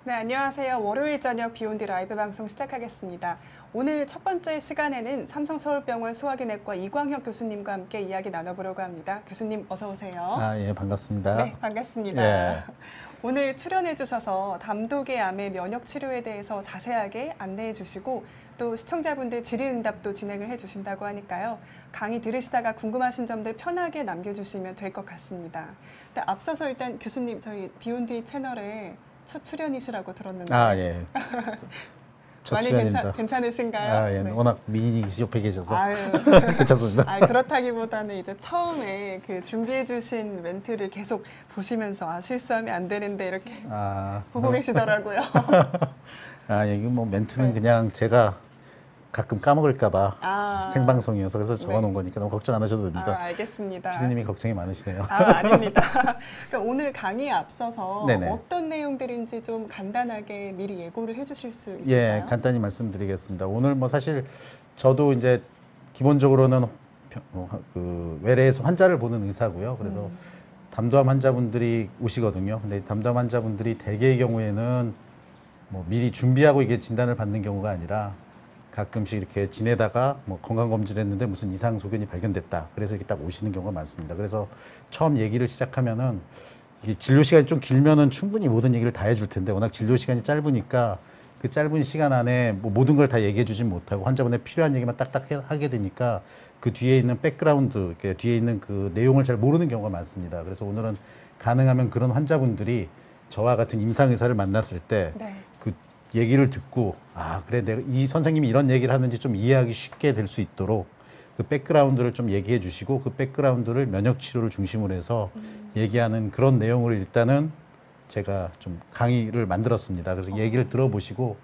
네, 안녕하세요. 월요일 저녁 비욘드 라이브 방송 시작하겠습니다. 오늘 첫 번째 시간에는 삼성서울병원 소화기내과 이광혁 교수님과 함께 이야기 나눠보려고 합니다. 교수님 어서 오세요. 예, 반갑습니다. 네, 반갑습니다. 예. 오늘 출연해 주셔서 담독의암의 면역 치료에 대해서 자세하게 안내해 주시고 또 시청자분들 질의응답도 진행을 해 주신다고 하니까요. 강의 들으시다가 궁금하신 점들 편하게 남겨주시면 될 것 같습니다. 근데 앞서서 일단 교수님 저희 비욘드 채널에 첫 출연이시라고 들었는데 예. 첫 많이 출연입니다. 괜찮으신가요? 예. 네. 워낙 미인이 옆에 계셔서 아유. 괜찮습니다. 그렇다기보다는 이제 처음에 그 준비해 주신 멘트를 계속 보시면서 실수하면 안 되는데 이렇게 보고 계시더라고요. 이게 뭐 멘트는 네. 그냥 제가 가끔 까먹을까봐 생방송이어서 그래서 적어놓은 거니까 너무 걱정 안 하셔도 됩니다. 알겠습니다. 피디님이 걱정이 많으시네요. 아닙니다. 그러니까 오늘 강의에 앞서서 네네. 어떤 내용들인지 좀 간단하게 미리 예고를 해주실 수 있을까요? 예, 간단히 말씀드리겠습니다. 오늘 뭐 사실 저도 이제 기본적으로는 그 외래에서 환자를 보는 의사고요. 그래서 담도암 환자분들이 오시거든요. 근데 담도암 환자분들이 대개의 경우에는 뭐 미리 준비하고 이게 진단을 받는 경우가 아니라 가끔씩 이렇게 지내다가 뭐 건강검진을 했는데 무슨 이상 소견이 발견됐다. 그래서 이렇게 딱 오시는 경우가 많습니다. 그래서 처음 얘기를 시작하면은 이게 진료 시간이 좀 길면은 충분히 모든 얘기를 다 해줄 텐데 워낙 진료 시간이 짧으니까 그 짧은 시간 안에 뭐 모든 걸 다 얘기해 주진 못하고 환자분의 필요한 얘기만 딱딱 하게 되니까 그 뒤에 있는 백그라운드, 이렇게 뒤에 있는 그 내용을 잘 모르는 경우가 많습니다. 그래서 오늘은 가능하면 그런 환자분들이 저와 같은 임상의사를 만났을 때 그 얘기를 듣고 그래 내가 이 선생님이 이런 얘기를 하는지 좀 이해하기 쉽게 될 수 있도록 그 백그라운드를 좀 얘기해 주시고 그 백그라운드를 면역 치료를 중심으로 해서 얘기하는 그런 내용을 일단은 제가 좀 강의를 만들었습니다. 그래서 얘기를 들어보시고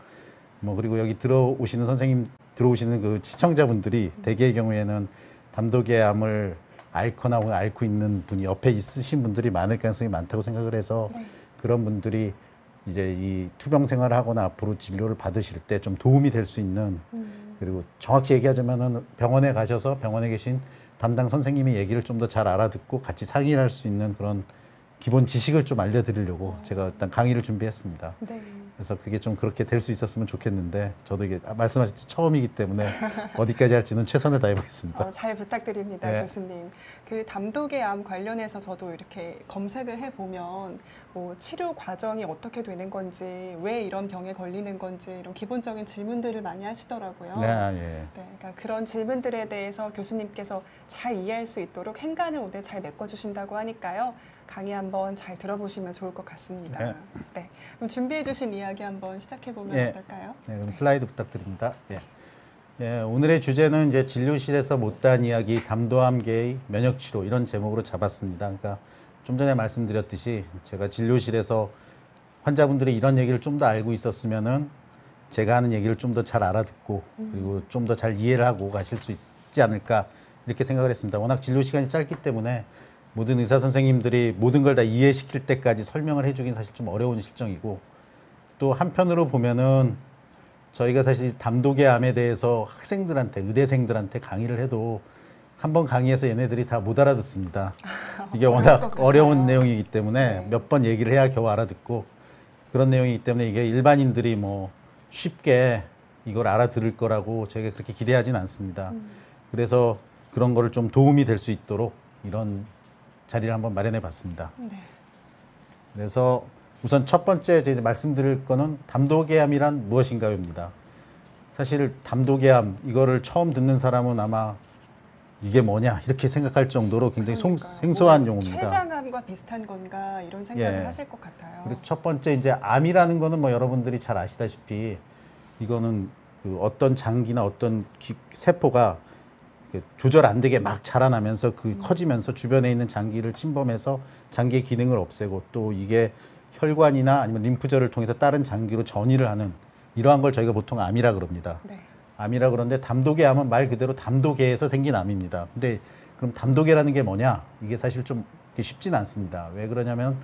뭐 그리고 여기 들어오시는 선생님 들어오시는 그 시청자분들이 대개의 경우에는 담독의암을 앓거나 앓고 있는 분이 옆에 있으신 분들이 많을 가능성이 많다고 생각을 해서 그런 분들이 이제 이 투병 생활을 하거나 앞으로 진료를 받으실 때 좀 도움이 될 수 있는 그리고 정확히 얘기하자면은 병원에 가셔서 병원에 계신 담당 선생님의 얘기를 좀 더 잘 알아듣고 같이 상의를 할 수 있는 그런 기본 지식을 좀 알려드리려고 제가 일단 강의를 준비했습니다. 그래서 그게 좀 그렇게 될 수 있었으면 좋겠는데 저도 이게 말씀하셨듯이 처음이기 때문에 어디까지 할지는 최선을 다해보겠습니다. 잘 부탁드립니다, 교수님. 그 담독의암 관련해서 저도 이렇게 검색을 해보면 뭐 치료 과정이 어떻게 되는 건지, 왜 이런 병에 걸리는 건지 이런 기본적인 질문들을 많이 하시더라고요. 그러니까 그런 질문들에 대해서 교수님께서 잘 이해할 수 있도록 행간을 오늘 잘 메꿔주신다고 하니까요. 강의 한번 잘 들어보시면 좋을 것 같습니다. 그럼 준비해 주신 이야기 한번 시작해 보면 어떨까요? 그럼 슬라이드 부탁드립니다. 오늘의 주제는 이제 진료실에서 못다한 이야기, 담도암계의 면역 치료 이런 제목으로 잡았습니다. 그러니까 좀 전에 말씀드렸듯이 제가 진료실에서 환자분들이 이런 얘기를 좀 더 알고 있었으면은 제가 하는 얘기를 좀 더 잘 알아듣고 그리고 좀 더 잘 이해를 하고 가실 수 있지 않을까 이렇게 생각을 했습니다. 워낙 진료 시간이 짧기 때문에 모든 의사 선생님들이 모든 걸 다 이해시킬 때까지 설명을 해주긴 사실 좀 어려운 실정이고 또 한편으로 보면은 저희가 사실 담독의암에 대해서 학생들한테 의대생들한테 강의를 해도 한 번 강의해서 얘네들이 다 못 알아듣습니다. 이게 워낙 어려운 내용이기 때문에 몇 번 얘기를 해야 겨우 알아듣고 그런 내용이기 때문에 이게 일반인들이 뭐 쉽게 이걸 알아들을 거라고 저희가 그렇게 기대하진 않습니다. 그래서 그런 거를 좀 도움이 될 수 있도록 이런 자리를 한번 마련해 봤습니다. 그래서 우선 첫 번째 이제 말씀드릴 거는 담독의암이란 무엇인가요입니다. 사실 담독의암 이거를 처음 듣는 사람은 아마 이게 뭐냐 이렇게 생각할 정도로 굉장히 생소한 용어입니다. 췌장암과 비슷한 건가 이런 생각을 하실 것 같아요. 그리고 첫 번째 이제 암이라는 거는 뭐 여러분들이 잘 아시다시피 이거는 그 어떤 장기나 어떤 세포가 조절 안 되게 막 자라나면서 커지면서 주변에 있는 장기를 침범해서 장기의 기능을 없애고 또 이게 혈관이나 아니면 림프절을 통해서 다른 장기로 전이를 하는 이러한 걸 저희가 보통 암이라 그럽니다. 암이라 그러는데 담독의암은 말 그대로 담독에서 생긴 암입니다. 근데 그럼 담독이라는 게 뭐냐? 이게 사실 좀 쉽지는 않습니다. 왜 그러냐면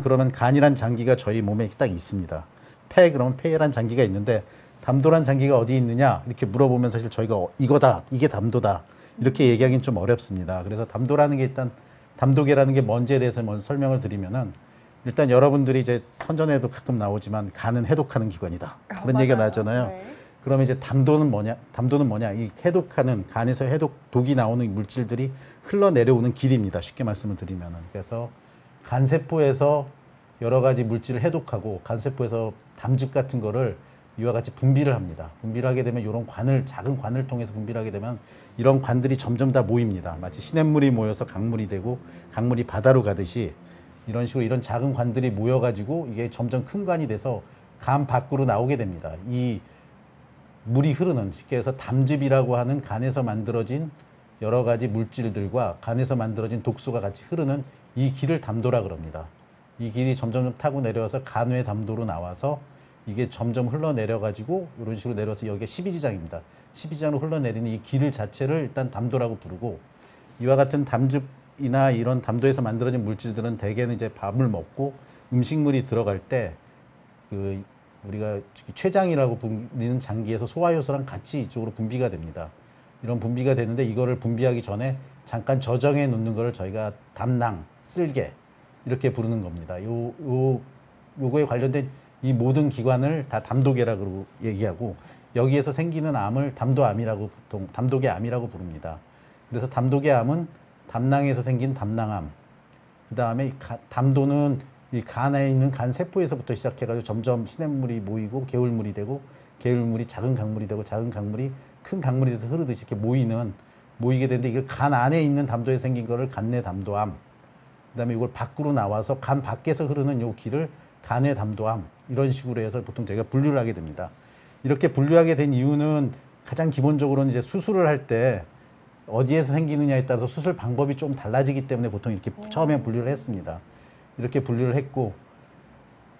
그러면 간이란 장기가 저희 몸에 딱 있습니다. 폐 그러면 폐란 장기가 있는데 담도란 장기가 어디 있느냐 이렇게 물어보면 사실 저희가 이거다 이게 담도다 이렇게 얘기하기는 좀 어렵습니다. 그래서 담도라는 게 일단 담독이라는 게 뭔지에 대해서 먼저 설명을 드리면은 일단 여러분들이 이제 선전에도 가끔 나오지만 간은 해독하는 기관이다. 그런 얘기가 맞아요. 나잖아요. 네. 그러면 이제 담도는 뭐냐? 담도는 뭐냐? 이 해독하는 간에서 해독 독이 나오는 물질들이 흘러내려오는 길입니다. 쉽게 말씀을 드리면은. 그래서 간 세포에서 여러 가지 물질을 해독하고 간 세포에서 담즙 같은 거를 이와 같이 분비를 합니다. 분비를 하게 되면 이런 관을 작은 관을 통해서 분비를 하게 되면 이런 관들이 점점 다 모입니다. 마치 시냇물이 모여서 강물이 되고 강물이 바다로 가듯이 이런 식으로 이런 작은 관들이 모여가지고 이게 점점 큰 관이 돼서 간 밖으로 나오게 됩니다. 이 물이 흐르는 쉽게 해서 담즙이라고 하는 간에서 만들어진 여러 가지 물질들과 간에서 만들어진 독소가 같이 흐르는 이 길을 담도라 그럽니다. 이 길이 점점 타고 내려와서 간외 담도로 나와서 이게 점점 흘러내려 가지고 이런 식으로 내려와서 여기가 12지장입니다. 12지장으로 흘러내리는 이 길 자체를 일단 담도라고 부르고 이와 같은 담즙이나 이런 담도에서 만들어진 물질들은 대개는 이제 밥을 먹고 음식물이 들어갈 때 그 우리가 췌장이라고 불리는 장기에서 소화효소랑 같이 이쪽으로 분비가 됩니다. 이런 분비가 되는데 이거를 분비하기 전에 잠깐 저정해 놓는 거를 저희가 담낭, 쓸개 이렇게 부르는 겁니다. 요거에 관련된 이 모든 기관을 다 담도계라고 얘기하고 여기에서 생기는 암을 담도암이라고 보통 담도계 암이라고 부릅니다. 그래서 담도계 암은 담낭에서 생긴 담낭암. 그 다음에 담도는 이 간에 있는 간 세포에서부터 시작해가지고 점점 시냇물이 모이고 개울물이 되고 개울물이 작은 강물이 되고 작은 강물이 큰 강물이 돼서 흐르듯이 이렇게 모이게 되는데 이걸 간 안에 있는 담도에 생긴 거를 간내 담도암. 그다음에 이걸 밖으로 나와서 간 밖에서 흐르는 요 길을 간외 담도암 이런 식으로 해서 보통 저희가 분류를 하게 됩니다. 이렇게 분류하게 된 이유는 가장 기본적으로는 이제 수술을 할 때 어디에서 생기느냐에 따라서 수술 방법이 좀 달라지기 때문에 보통 이렇게 처음에 분류를 했습니다. 이렇게 분류를 했고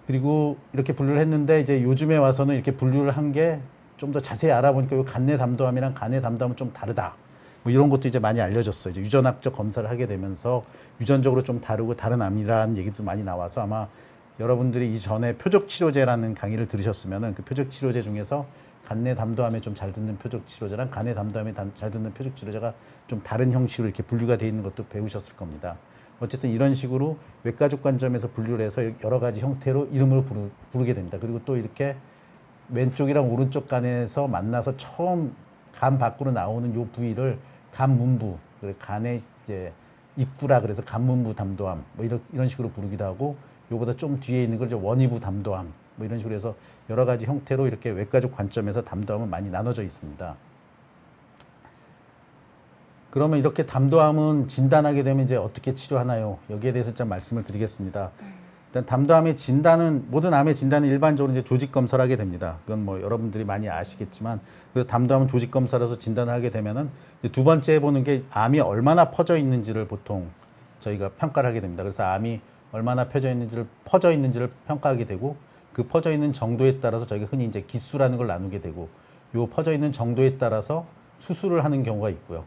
그리고 이렇게 분류를 했는데 이제 요즘에 와서는 이렇게 분류를 한 게 좀 더 자세히 알아보니까 요 간내 담도암이랑 간외 담도암은 좀 다르다. 뭐 이런 것도 이제 많이 알려졌어요. 이제 유전학적 검사를 하게 되면서 유전적으로 좀 다르고 다른 암이라는 얘기도 많이 나와서 아마 여러분들이 이전에 표적치료제라는 강의를 들으셨으면은 그 표적치료제 중에서 간내 담도암에 좀 잘 듣는 표적치료제랑 간외 담도암에 잘 듣는 표적치료제가 좀 다른 형식으로 이렇게 분류가 되어 있는 것도 배우셨을 겁니다. 어쨌든 이런 식으로 외과적 관점에서 분류를 해서 여러 가지 형태로 이름을 부르게 됩니다. 그리고 또 이렇게 왼쪽이랑 오른쪽 간에서 만나서 처음 간 밖으로 나오는 요 부위를 간문부, 간의 이제 입구라 그래서 간문부 담도암 뭐 이런 식으로 부르기도 하고 요보다 좀 뒤에 있는 걸 원위부 담도암 뭐 이런 식으로 해서 여러 가지 형태로 이렇게 외과적 관점에서 담도암은 많이 나눠져 있습니다. 그러면 이렇게 담도암은 진단하게 되면 이제 어떻게 치료하나요? 여기에 대해서 좀 말씀을 드리겠습니다. 일단 담도암의 진단은 모든 암의 진단은 일반적으로 이제 조직 검사를 하게 됩니다. 그건 뭐 여러분들이 많이 아시겠지만 그래서 담도암은 조직 검사라서 진단을 하게 되면은 두 번째 해보는 게 암이 얼마나 퍼져 있는지를 보통 저희가 평가를 하게 됩니다. 그래서 암이 얼마나 퍼져 있는지를 평가하게 되고 그 퍼져 있는 정도에 따라서 저희가 흔히 이제 기수라는 걸 나누게 되고 요 퍼져 있는 정도에 따라서 수술을 하는 경우가 있고요.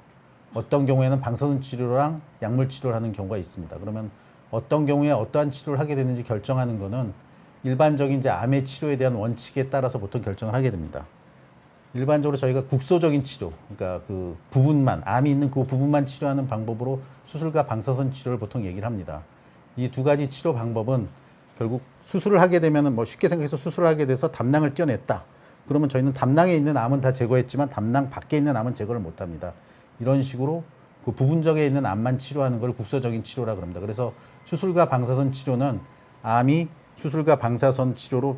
어떤 경우에는 방사선 치료랑 약물 치료를 하는 경우가 있습니다. 그러면 어떤 경우에 어떠한 치료를 하게 되는지 결정하는 거는 일반적인 이제 암의 치료에 대한 원칙에 따라서 보통 결정을 하게 됩니다. 일반적으로 저희가 국소적인 치료, 그러니까 그 부분만, 암이 있는 그 부분만 치료하는 방법으로 수술과 방사선 치료를 보통 얘기를 합니다. 이 두 가지 치료 방법은 결국 수술을 하게 되면은 뭐 쉽게 생각해서 수술을 하게 돼서 담낭을 떼어냈다. 그러면 저희는 담낭에 있는 암은 다 제거했지만 담낭 밖에 있는 암은 제거를 못 합니다. 이런 식으로 그 부분적에 있는 암만 치료하는 걸 국소적인 치료라 그럽니다. 그래서 수술과 방사선 치료는 암이 수술과 방사선 치료로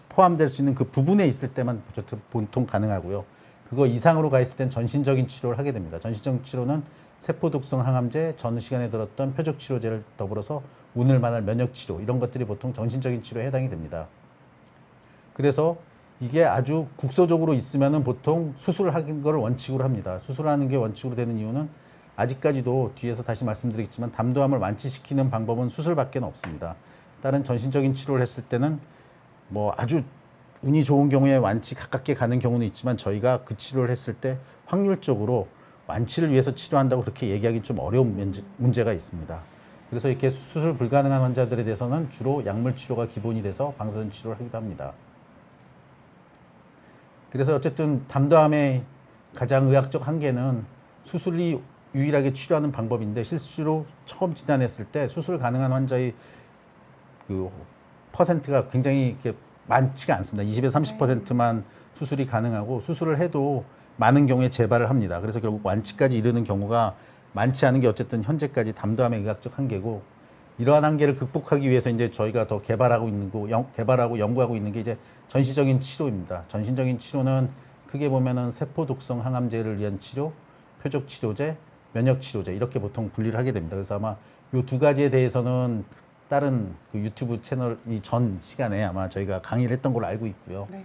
포함될 수 있는 그 부분에 있을 때만 보통 가능하고요. 그거 이상으로 가 있을 땐 전신적인 치료를 하게 됩니다. 전신적인 치료는 세포독성 항암제, 전 시간에 들었던 표적치료제를 더불어서 오늘 말할 면역치료 이런 것들이 보통 전신적인 치료에 해당이 됩니다. 그래서 이게 아주 국소적으로 있으면은 보통 수술을 하는 걸 원칙으로 합니다. 수술하는 게 원칙으로 되는 이유는 아직까지도 뒤에서 다시 말씀드리겠지만 담도암을 완치시키는 방법은 수술밖에 없습니다. 다른 전신적인 치료를 했을 때는 뭐 아주 운이 좋은 경우에 완치 가깝게 가는 경우는 있지만 저희가 그 치료를 했을 때 확률적으로 완치를 위해서 치료한다고 그렇게 얘기하기 좀 어려운 문제가 있습니다. 그래서 이렇게 수술 불가능한 환자들에 대해서는 주로 약물 치료가 기본이 돼서 방사선 치료를 하기도 합니다. 그래서 어쨌든 담도암의 가장 의학적 한계는 수술이 유일하게 치료하는 방법인데 실제로 처음 진단했을 때 수술 가능한 환자의 그 퍼센트가 굉장히 이렇게 많지가 않습니다. 20에서 30%만 수술이 가능하고 수술을 해도 많은 경우에 재발을 합니다. 그래서 결국 완치까지 이르는 경우가 많지 않은 게 어쨌든 현재까지 담도암의 의학적 한계고 이러한 한계를 극복하기 위해서 이제 저희가 더 개발하고 있는 거, 개발하고 연구하고 있는 게 이제 전시적인 치료입니다. 전신적인 치료는 크게 보면은 세포 독성 항암제를 위한 치료, 표적 치료제, 면역 치료제 이렇게 보통 분리를 하게 됩니다. 그래서 아마 이 두 가지에 대해서는 다른 그 유튜브 채널 이 전 시간에 아마 저희가 강의를 했던 걸로 알고 있고요. 네.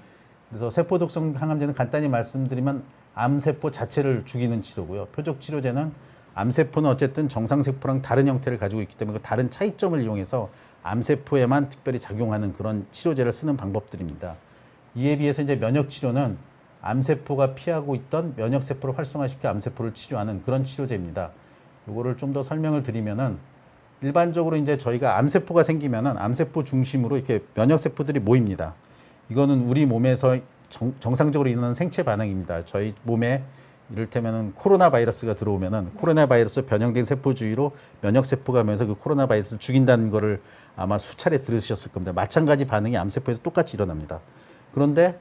그래서 세포 독성 항암제는 간단히 말씀드리면 암세포 자체를 죽이는 치료고요. 표적 치료제는 암세포는 어쨌든 정상세포랑 다른 형태를 가지고 있기 때문에 그 다른 차이점을 이용해서 암세포에만 특별히 작용하는 그런 치료제를 쓰는 방법들입니다. 이에 비해서 이제 면역치료는 암세포가 피하고 있던 면역세포를 활성화시켜 암세포를 치료하는 그런 치료제입니다. 이거를 좀 더 설명을 드리면은 일반적으로 이제 저희가 암세포가 생기면은 암세포 중심으로 이렇게 면역세포들이 모입니다. 이거는 우리 몸에서 정상적으로 일어나는 생체 반응입니다. 저희 몸에 이를테면은 코로나 바이러스가 들어오면은 코로나 바이러스 변형된 세포 주위로 면역 세포가 면서 그 코로나 바이러스를 죽인다는 거를 아마 수차례 들으셨을 겁니다. 마찬가지 반응이 암세포에서 똑같이 일어납니다. 그런데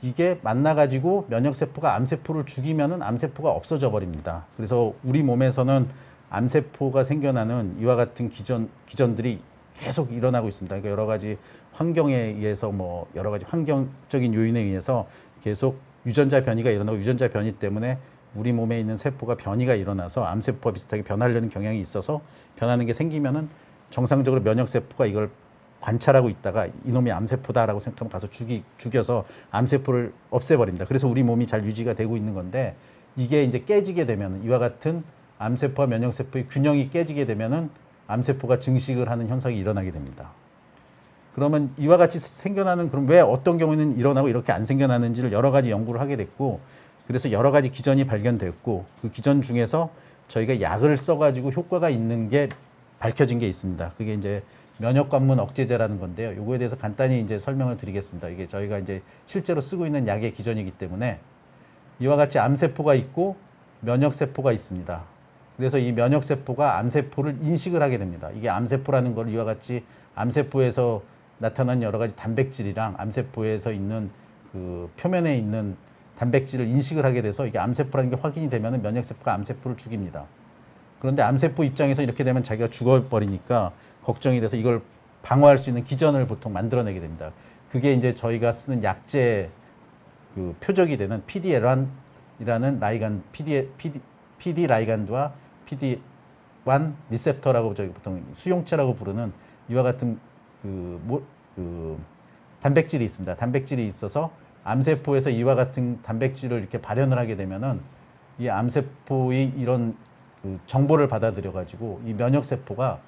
이게 만나가지고 면역 세포가 암세포를 죽이면은 암세포가 없어져 버립니다. 그래서 우리 몸에서는 암세포가 생겨나는 이와 같은 기전들이 계속 일어나고 있습니다. 그러니까 여러 가지 환경에 의해서 뭐 여러 가지 환경적인 요인에 의해서 계속 유전자 변이가 일어나고 유전자 변이 때문에 우리 몸에 있는 세포가 변이가 일어나서 암세포와 비슷하게 변하려는 경향이 있어서 변하는 게 생기면은 정상적으로 면역세포가 이걸 관찰하고 있다가 이놈이 암세포다라고 생각하면 가서 죽여서 암세포를 없애버립니다. 그래서 우리 몸이 잘 유지가 되고 있는 건데 이게 이제 깨지게 되면 이와 같은 암세포와 면역세포의 균형이 깨지게 되면은 암세포가 증식을 하는 현상이 일어나게 됩니다. 그러면 이와 같이 생겨나는 그럼 왜 어떤 경우에는 일어나고 이렇게 안 생겨나는지를 여러 가지 연구를 하게 됐고 그래서 여러 가지 기전이 발견됐고 그 기전 중에서 저희가 약을 써가지고 효과가 있는 게 밝혀진 게 있습니다. 그게 이제 면역관문 억제제라는 건데요. 요거에 대해서 간단히 이제 설명을 드리겠습니다. 이게 저희가 이제 실제로 쓰고 있는 약의 기전이기 때문에 이와 같이 암세포가 있고 면역세포가 있습니다. 그래서 이 면역세포가 암세포를 인식을 하게 됩니다. 이게 암세포라는 걸 이와 같이 암세포에서 나타난 여러 가지 단백질이랑 암세포에서 있는 그 표면에 있는 단백질을 인식을 하게 돼서 이게 암세포라는 게 확인이 되면 면역세포가 암세포를 죽입니다. 그런데 암세포 입장에서 이렇게 되면 자기가 죽어버리니까 걱정이 돼서 이걸 방어할 수 있는 기전을 보통 만들어내게 됩니다. 그게 이제 저희가 쓰는 약제 그 표적이 되는 PD-L1이라는 라이간, PD 라이간드와 PD-1 리셉터라고 저희 보통 수용체라고 부르는 이와 같은 그 단백질이 있습니다. 단백질이 있어서 암세포에서 이와 같은 단백질을 이렇게 발현을 하게 되면은 이 암세포의 이런 그 정보를 받아들여 가지고 이 면역세포가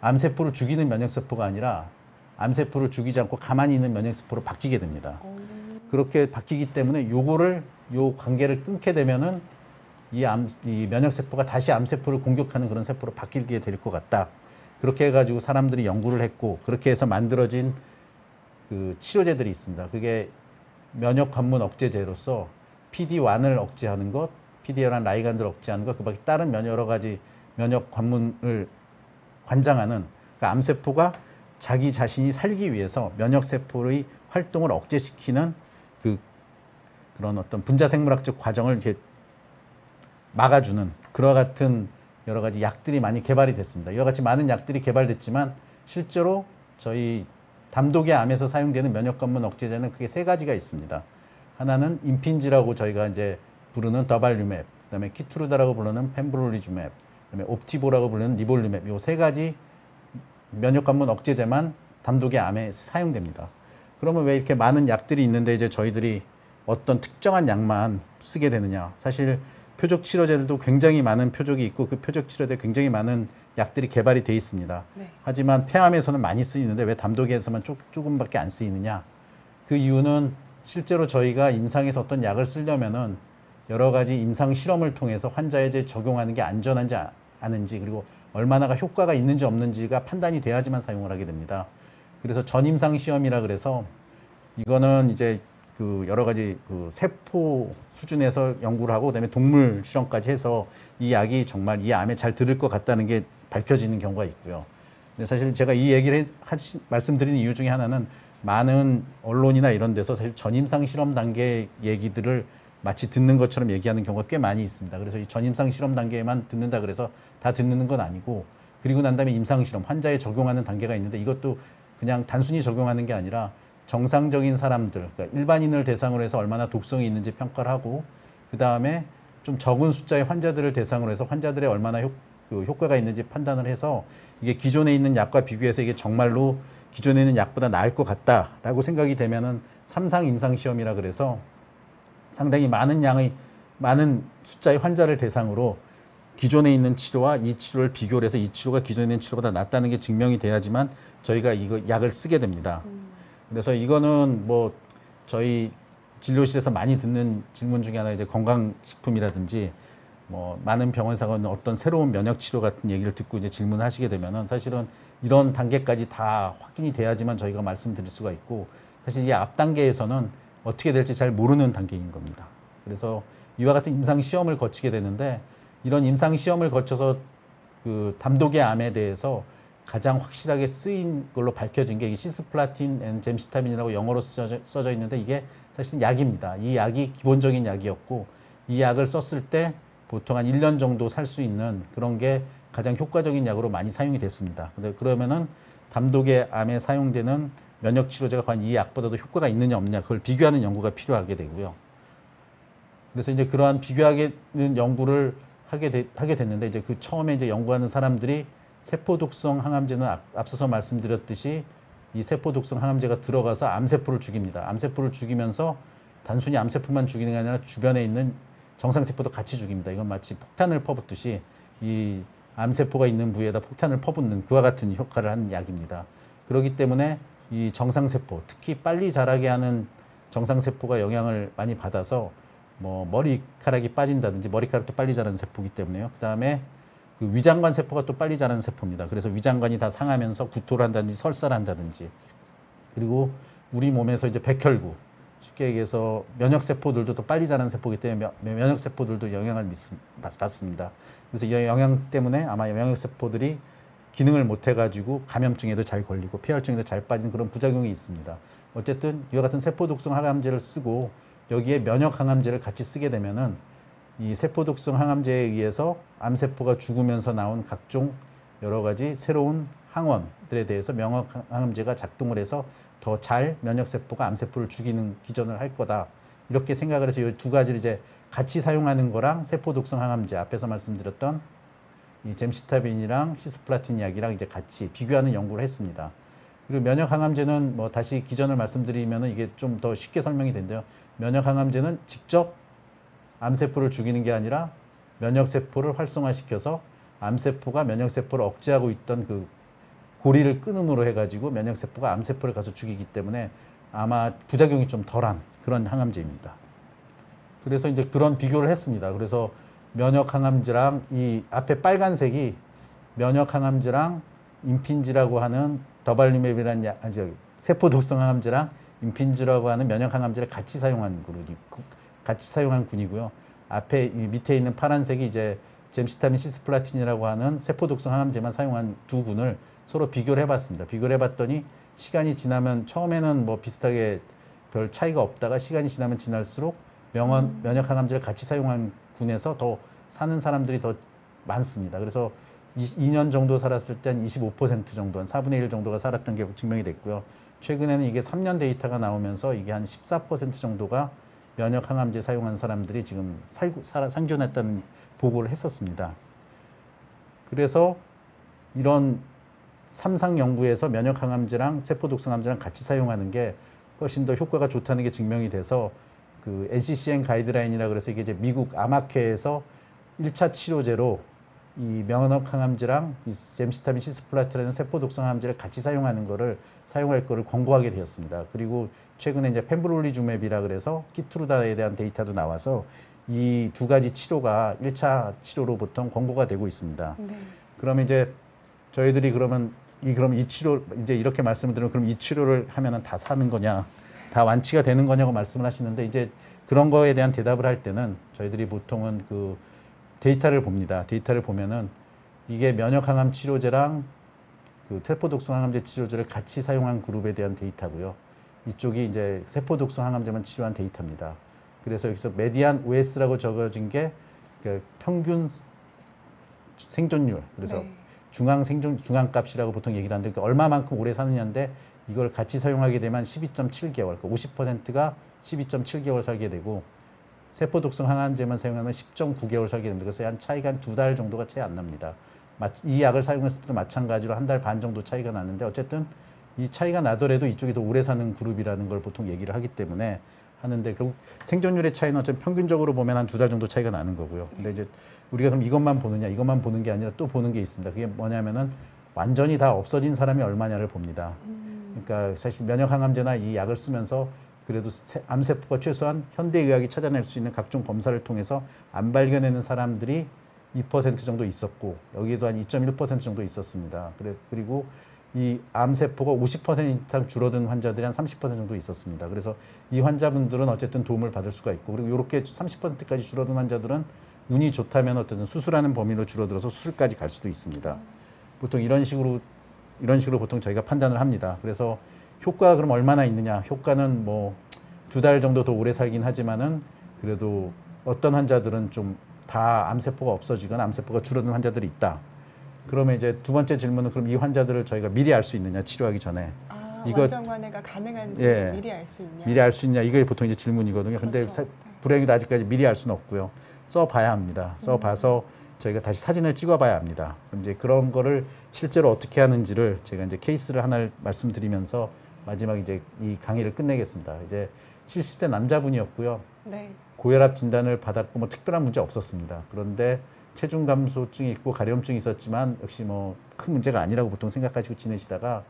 암세포를 죽이는 면역세포가 아니라 암세포를 죽이지 않고 가만히 있는 면역세포로 바뀌게 됩니다. 그렇게 바뀌기 때문에 요 관계를 끊게 되면은 이 면역세포가 다시 암세포를 공격하는 그런 세포로 바뀌게 될 것 같다. 그렇게 해가지고 사람들이 연구를 했고 그렇게 해서 만들어진 그 치료제들이 있습니다. 그게 면역관문 억제제로서 PD-1을 억제하는 것, PD-L1 라이간드를 억제하는 것, 그 밖에 다른 여러 가지 면역관문을 관장하는 그러니까 암세포가 자기 자신이 살기 위해서 면역세포의 활동을 억제시키는 그런 어떤 분자생물학적 과정을 이제 막아주는 그와 같은 여러 가지 약들이 많이 개발이 됐습니다. 이와 같이 많은 약들이 개발됐지만 실제로 저희 담독의 암에서 사용되는 면역관문 억제제는 크게 세 가지가 있습니다. 하나는 임핀지라고 저희가 이제 부르는 더발류맵, 그다음에 키투르다라고 부르는 펜브롤리주맵, 그다음에 옵티보라고 부르는 니볼류맵. 요 세 가지 면역관문 억제제만 담독의 암에 사용됩니다. 그러면 왜 이렇게 많은 약들이 있는데 이제 저희들이 어떤 특정한 약만 쓰게 되느냐? 사실 표적 치료제들도 굉장히 많은 표적이 있고 그 표적 치료제 굉장히 많은 약들이 개발이 돼 있습니다. 네. 하지만 폐암에서는 많이 쓰이는데 왜 담독에서만 조금밖에 안 쓰이느냐? 그 이유는 실제로 저희가 임상에서 어떤 약을 쓰려면은 여러 가지 임상 실험을 통해서 환자에 적용하는 게 안전한지 아닌지 그리고 얼마나가 효과가 있는지 없는지가 판단이 돼야지만 사용을 하게 됩니다. 그래서 전임상 시험이라 그래서 이거는 이제 그 여러 가지 그 세포 수준에서 연구를 하고 그다음에 동물 실험까지 해서 이 약이 정말 이 암에 잘 들을 것 같다는 게 밝혀지는 경우가 있고요. 근데 사실 제가 이 얘기를 말씀드리는 이유 중에 하나는 많은 언론이나 이런 데서 사실 전임상 실험 단계 얘기들을 마치 듣는 것처럼 얘기하는 경우가 꽤 많이 있습니다. 그래서 이 전임상 실험 단계만 듣는다 그래서 다 듣는 건 아니고, 그리고 난 다음에 임상 실험, 환자에 적용하는 단계가 있는데, 이것도 그냥 단순히 적용하는 게 아니라 정상적인 사람들, 그러니까 일반인을 대상으로 해서 얼마나 독성이 있는지 평가를 하고, 그 다음에 좀 적은 숫자의 환자들을 대상으로 해서 환자들의 얼마나 효과가 있는지 판단을 해서, 이게 기존에 있는 약과 비교해서 이게 정말로 기존에 있는 약보다 나을 것 같다라고 생각이 되면은 3상 임상 시험이라 그래서 상당히 많은 숫자의 환자를 대상으로 기존에 있는 치료와 이 치료를 비교를 해서 이 치료가 기존에 있는 치료보다 낫다는 게 증명이 돼야지만 저희가 이거 약을 쓰게 됩니다. 그래서 이거는 뭐 저희 진료실에서 많이 듣는 질문 중에 하나, 이제 건강식품이라든지 뭐 많은 병원사가 어떤 새로운 면역 치료 같은 얘기를 듣고 이제 질문하시게 되면은 사실은 이런 단계까지 다 확인이 돼야지만 저희가 말씀드릴 수가 있고, 사실 이 앞 단계에서는 어떻게 될지 잘 모르는 단계인 겁니다. 그래서 이와 같은 임상 시험을 거치게 되는데, 이런 임상 시험을 거쳐서 그 담독의 암에 대해서 가장 확실하게 쓰인 걸로 밝혀진 게 시스플라틴 앤 젬시타민이라고 영어로 써져 있는데, 이게 사실 약입니다. 이 약이 기본적인 약이었고, 이 약을 썼을 때 보통 한 1년 정도 살 수 있는 그런 게 가장 효과적인 약으로 많이 사용이 됐습니다. 근데 그러면은 담독의 암에 사용되는 면역 치료제가 과연 이 약보다도 효과가 있느냐 없느냐, 그걸 비교하는 연구가 필요하게 되고요. 그래서 이제 그러한 비교하는 연구를 하게 됐는데, 이제 그 처음에 이제 연구하는 사람들이 세포 독성 항암제는 앞서서 말씀드렸듯이 이 세포 독성 항암제가 들어가서 암세포를 죽입니다. 암세포를 죽이면서 단순히 암세포만 죽이는 게 아니라 주변에 있는 정상세포도 같이 죽입니다. 이건 마치 폭탄을 퍼붓듯이 이 암세포가 있는 부위에다 폭탄을 퍼붓는 그와 같은 효과를 하는 약입니다. 그렇기 때문에 이 정상세포, 특히 빨리 자라게 하는 정상세포가 영향을 많이 받아서 뭐 머리카락이 빠진다든지, 머리카락도 빨리 자라는 세포이기 때문에요. 그 다음에 그 위장관 세포가 또 빨리 자라는 세포입니다. 그래서 위장관이 다 상하면서 구토를 한다든지 설사를 한다든지, 그리고 우리 몸에서 이제 백혈구, 쉽게 얘기해서 면역세포들도 또 빨리 자라는 세포이기 때문에 면역세포들도 영향을 받습니다. 그래서 이 영향 때문에 아마 면역세포들이 기능을 못 해가지고 감염증에도 잘 걸리고 폐혈증에도 잘 빠지는 그런 부작용이 있습니다. 어쨌든 이와 같은 세포독성 항암제를 쓰고 여기에 면역 항암제를 같이 쓰게 되면은 이 세포독성 항암제에 의해서 암세포가 죽으면서 나온 각종 여러 가지 새로운 항원들에 대해서 면역 항암제가 작동을 해서 더 잘 면역세포가 암세포를 죽이는 기전을 할 거다. 이렇게 생각을 해서 이 두 가지를 이제 같이 사용하는 거랑 세포독성 항암제, 앞에서 말씀드렸던 이 젬시타빈이랑 시스플라틴 약이랑 이제 같이 비교하는 연구를 했습니다. 그리고 면역 항암제는 뭐 다시 기전을 말씀드리면은 이게 좀 더 쉽게 설명이 된대요. 면역 항암제는 직접 암세포를 죽이는 게 아니라 면역세포를 활성화시켜서 암세포가 면역세포를 억제하고 있던 그 고리를 끊음으로 해가지고 면역세포가 암세포를 가서 죽이기 때문에 아마 부작용이 좀 덜한 그런 항암제입니다. 그래서 이제 그런 비교를 했습니다. 그래서 면역항암제랑 이 앞에 빨간색이 면역항암제랑 임핀지라고 하는 더발리맵이라는 세포독성 항암제랑 임핀지라고 하는 면역항암제를 같이 사용한 군이고요. 앞에 밑에 있는 파란색이 이제 젬시타민 시스플라틴이라고 하는 세포독성 항암제만 사용한 두 군을 서로 비교를 해봤습니다. 비교를 해봤더니 시간이 지나면 처음에는 뭐 비슷하게 별 차이가 없다가 시간이 지나면 지날수록 면역항암제를 같이 사용한 군에서 더 사는 사람들이 더 많습니다. 그래서 2년 정도 살았을 때 한 25% 정도, 한 4분의 1 정도가 살았던 게 증명이 됐고요. 최근에는 이게 3년 데이터가 나오면서 이게 한 14% 정도가 면역항암제 사용한 사람들이 지금 생존했다는 보고를 했었습니다. 그래서 이런 3상 연구에서 면역항암제랑 세포독성항암제랑 같이 사용하는 게 훨씬 더 효과가 좋다는 게 증명이 돼서 그 NCCN 가이드라인이라 그래서 이게 이제 미국 암학회에서 1차 치료제로 이 면역항암제랑 이 젬시타민 시스플라틴이라는 세포독성항암제를 같이 사용할 거를 권고하게 되었습니다. 그리고 최근에 이제 펜브롤리주맵이라 그래서 키투르다에 대한 데이터도 나와서 이 두 가지 치료가 1차 치료로 보통 권고가 되고 있습니다. 네. 그러면 이제 저희들이 그럼 이 치료 이제 이렇게 말씀을 드리면 그럼 이 치료를 하면은 다 사는 거냐, 다 완치가 되는 거냐고 말씀을 하시는데 이제 그런 거에 대한 대답을 할 때는 저희들이 보통은 그 데이터를 봅니다. 데이터를 보면은 이게 면역항암 치료제랑 그 세포독성 항암제 치료제를 같이 사용한 그룹에 대한 데이터고요. 이쪽이 이제 세포독성 항암제만 치료한 데이터입니다. 그래서 여기서 메디안 OS라고 적어진 게 그 평균 생존율, 그래서 네. 중앙값이라고 보통 얘기를 하는데 그러니까 얼마만큼 오래 사느냐인데 이걸 같이 사용하게 되면 12.7개월, 그러니까 50%가 12.7개월 살게 되고 세포독성 항암제만 사용하면 10.9개월 살게 됩니다. 그래서 한 차이가 한 2달 정도가 채 안 납니다. 이 약을 사용했을 때도 마찬가지로 한 달 반 정도 차이가 나는데 어쨌든 이 차이가 나더라도 이쪽이 더 오래 사는 그룹이라는 걸 보통 얘기를 하기 때문에 하는데 결국 생존율의 차이는 어차피 평균적으로 보면 한 2달 정도 차이가 나는 거고요. 근데 이제 우리가 그럼 이것만 보느냐, 이것만 보는 게 아니라 또 보는 게 있습니다. 그게 뭐냐면은 완전히 다 없어진 사람이 얼마냐를 봅니다. 그러니까 사실 면역항암제나 이 약을 쓰면서 그래도 암세포가 최소한 현대의학이 찾아낼 수 있는 각종 검사를 통해서 안 발견되는 사람들이 2% 정도 있었고 여기에도 한 2.1% 정도 있었습니다. 그리고 이 암세포가 50% 이상 줄어든 환자들이 한 30% 정도 있었습니다. 그래서 이 환자분들은 어쨌든 도움을 받을 수가 있고 그리고 이렇게 30%까지 줄어든 환자들은 운이 좋다면 어쨌든 수술하는 범위로 줄어들어서 수술까지 갈 수도 있습니다. 보통 이런 식으로 보통 저희가 판단을 합니다. 그래서 효과가 그럼 얼마나 있느냐? 효과는 뭐 2달 정도 더 오래 살긴 하지만은 그래도 어떤 환자들은 좀 다 암세포가 없어지거나 암세포가 줄어든 환자들이 있다. 그러면 이제 두 번째 질문은 그럼 이 환자들을 저희가 미리 알 수 있느냐? 치료하기 전에. 완전 관해가 가능한지 예, 미리 알 수 있냐? 미리 알 수 있냐? 이게 보통 이제 질문이거든요. 근데 그렇죠. 불행히도 아직까지 미리 알 수는 없고요. 써봐야 합니다. 써봐서 저희가 다시 사진을 찍어봐야 합니다. 그럼 이제 그런 거를 실제로 어떻게 하는지를 제가 이제 케이스를 하나를 말씀드리면서 마지막 이제 이 강의를 끝내겠습니다. 이제 70대 남자분이었고요. 네. 고혈압 진단을 받았고 뭐 특별한 문제 없었습니다. 그런데 체중 감소증이 있고 가려움증이 있었지만 역시 뭐 큰 문제가 아니라고 보통 생각하시고 지내시다가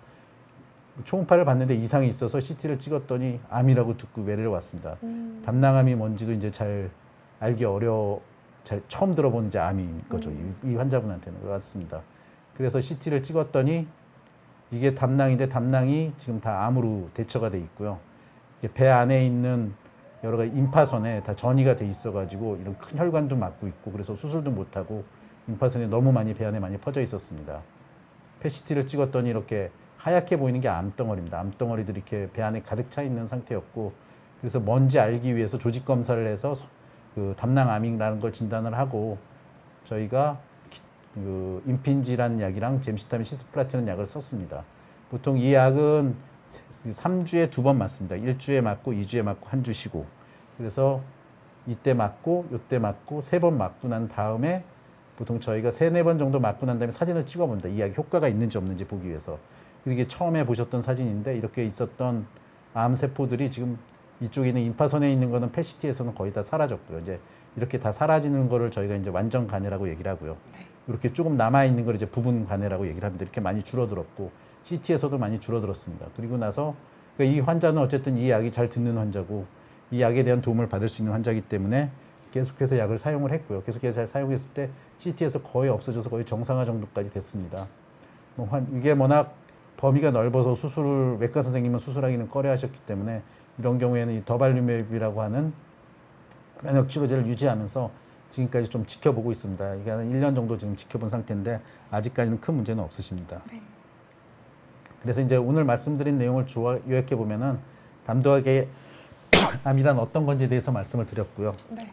초음파를 봤는데 이상이 있어서 CT를 찍었더니 암이라고 듣고 외래를 왔습니다. 담낭암이 뭔지도 이제 잘 알기 잘 처음 들어본 이제 암인 거죠. 이 환자분한테는 왔습니다. 그래서 CT를 찍었더니 이게 담낭인데 담낭이 지금 다 암으로 대처가 돼 있고요. 이게 배 안에 있는 여러 가지 임파선에 다 전이가 돼 있어가지고 이런 큰 혈관도 막고 있고 그래서 수술도 못하고 임파선이 너무 많이 배 안에 많이 퍼져 있었습니다. PET-CT를 찍었더니 이렇게 하얗게 보이는 게 암덩어리입니다. 암덩어리들이 이렇게 배 안에 가득 차 있는 상태였고 그래서 뭔지 알기 위해서 조직 검사를 해서 그 담낭암이라는 걸 진단을 하고 저희가 그 임핀지라는 약이랑 젬시타민 시스플라틴이라는 약을 썼습니다. 보통 이 약은 3주에 2번 맞습니다. 1주에 맞고 2주에 맞고 1주 쉬고 그래서 이때 맞고 요때 맞고 3번 맞고 난 다음에 보통 저희가 3-4번 정도 맞고 난 다음에 사진을 찍어봅니다. 이 약이 효과가 있는지 없는지 보기 위해서. 이게 처음에 보셨던 사진인데 이렇게 있었던 암세포들이 지금 이쪽에 있는 임파선에 있는 거는 PET-CT에서는 거의 다 사라졌고요. 이제 이렇게 다 사라지는 거를 저희가 이제 완전 간해라고 얘기를 하고요. 이렇게 조금 남아있는 걸 이제 부분 간해라고 얘기를 합니다. 이렇게 많이 줄어들었고 CT에서도 많이 줄어들었습니다. 그리고 나서 이 환자는 어쨌든 이 약이 잘 듣는 환자고 이 약에 대한 도움을 받을 수 있는 환자이기 때문에 계속해서 약을 사용을 했고요. 계속해서 사용했을 때 CT에서 거의 없어져서 거의 정상화 정도까지 됐습니다. 이게 워낙 범위가 넓어서 외과 선생님은 수술하기는 꺼려하셨기 때문에 이런 경우에는 이 더발루맵이라고 하는 면역 치료제를 유지하면서 지금까지 좀 지켜보고 있습니다. 이게 한 1년 정도 지금 지켜본 상태인데 아직까지는 큰 문제는 없으십니다. 네. 그래서 이제 오늘 말씀드린 내용을 요약해 보면은 담도계 암이란 어떤 건지에 대해서 말씀을 드렸고요. 네.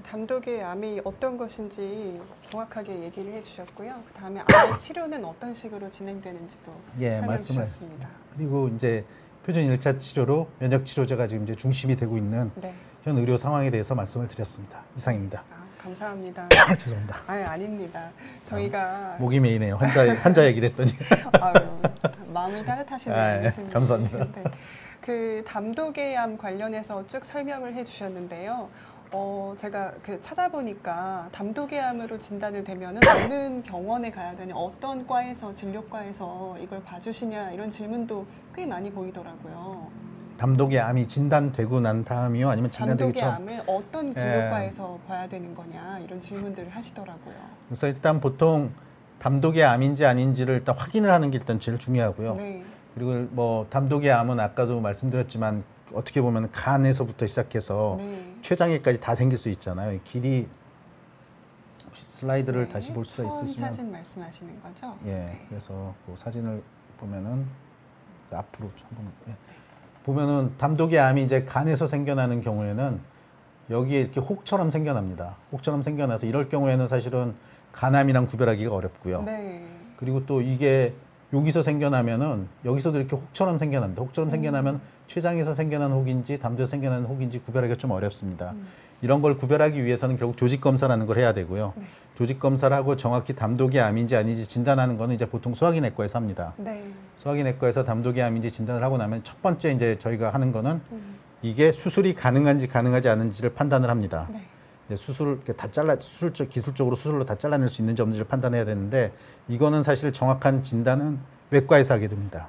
담독의 암이 어떤 것인지 정확하게 얘기를 해주셨고요. 그 다음에 암의 치료는 어떤 식으로 진행되는지도 설명해 주셨습니다. 그리고 이제 표준 1차 치료로 면역 치료제가 지금 이제 중심이 되고 있는 네. 현 의료 상황에 대해서 말씀을 드렸습니다. 이상입니다. 감사합니다. 죄송합니다. 아닙니다. 저희가 목이 메이네요. 환자 얘기를 했더니. 마음이 따뜻하시네요. 감사합니다. 네. 그 담독의 암 관련해서 쭉 설명을 해주셨는데요. 제가 찾아보니까 담독의 암으로 진단을 되면은 어느 병원에 가야 되냐, 어떤 과에서 진료과에서 이걸 봐주시냐 이런 질문도 꽤 많이 보이더라고요. 담독의 암이 진단되고 난 다음이요, 아니면 진단되기 전? 담독의 암을 어떤 진료과에서 봐야 되는 거냐 이런 질문들을 하시더라고요. 그래서 일단 보통 담독의 암인지 아닌지를 일단 확인을 하는 게 일단 제일 중요하고요. 네. 그리고 뭐 담독의 암은 아까도 말씀드렸지만 어떻게 보면 간에서부터 시작해서 네. 췌장에까지 다 생길 수 있잖아요. 길이 슬라이드를 네, 다시 볼 수가 처음 있으시면 사진 말씀하시는 거죠? 예, 네. 그래서 그 사진을 보면은 그 앞으로 한번 예. 보면은 담독의 암이 이제 간에서 생겨나는 경우에는 여기에 이렇게 혹처럼 생겨납니다. 혹처럼 생겨나서 이럴 경우에는 사실은 간암이랑 구별하기가 어렵고요. 네. 그리고 또 이게 여기서 생겨나면은 여기서도 이렇게 혹처럼 생겨납니다. 혹처럼 생겨나면 췌장에서 생겨난 혹인지 담도에서 생겨난 혹인지 구별하기가 좀 어렵습니다. 이런 걸 구별하기 위해서는 결국 조직 검사라는 걸 해야 되고요. 네. 조직 검사를 하고 정확히 담독의 암인지 아닌지 진단하는 거는 이제 보통 소화기내과에서 합니다. 네. 소화기내과에서 담독의 암인지 진단을 하고 나면 첫 번째 이제 저희가 하는 거는 이게 수술이 가능한지 가능하지 않은지를 판단을 합니다. 네. 이제 수술을 이렇게 다 잘라 수술적 기술적으로 수술로 다 잘라낼 수 있는지 없는지를 판단해야 되는데 이거는 사실 정확한 진단은 외과에서 하게 됩니다.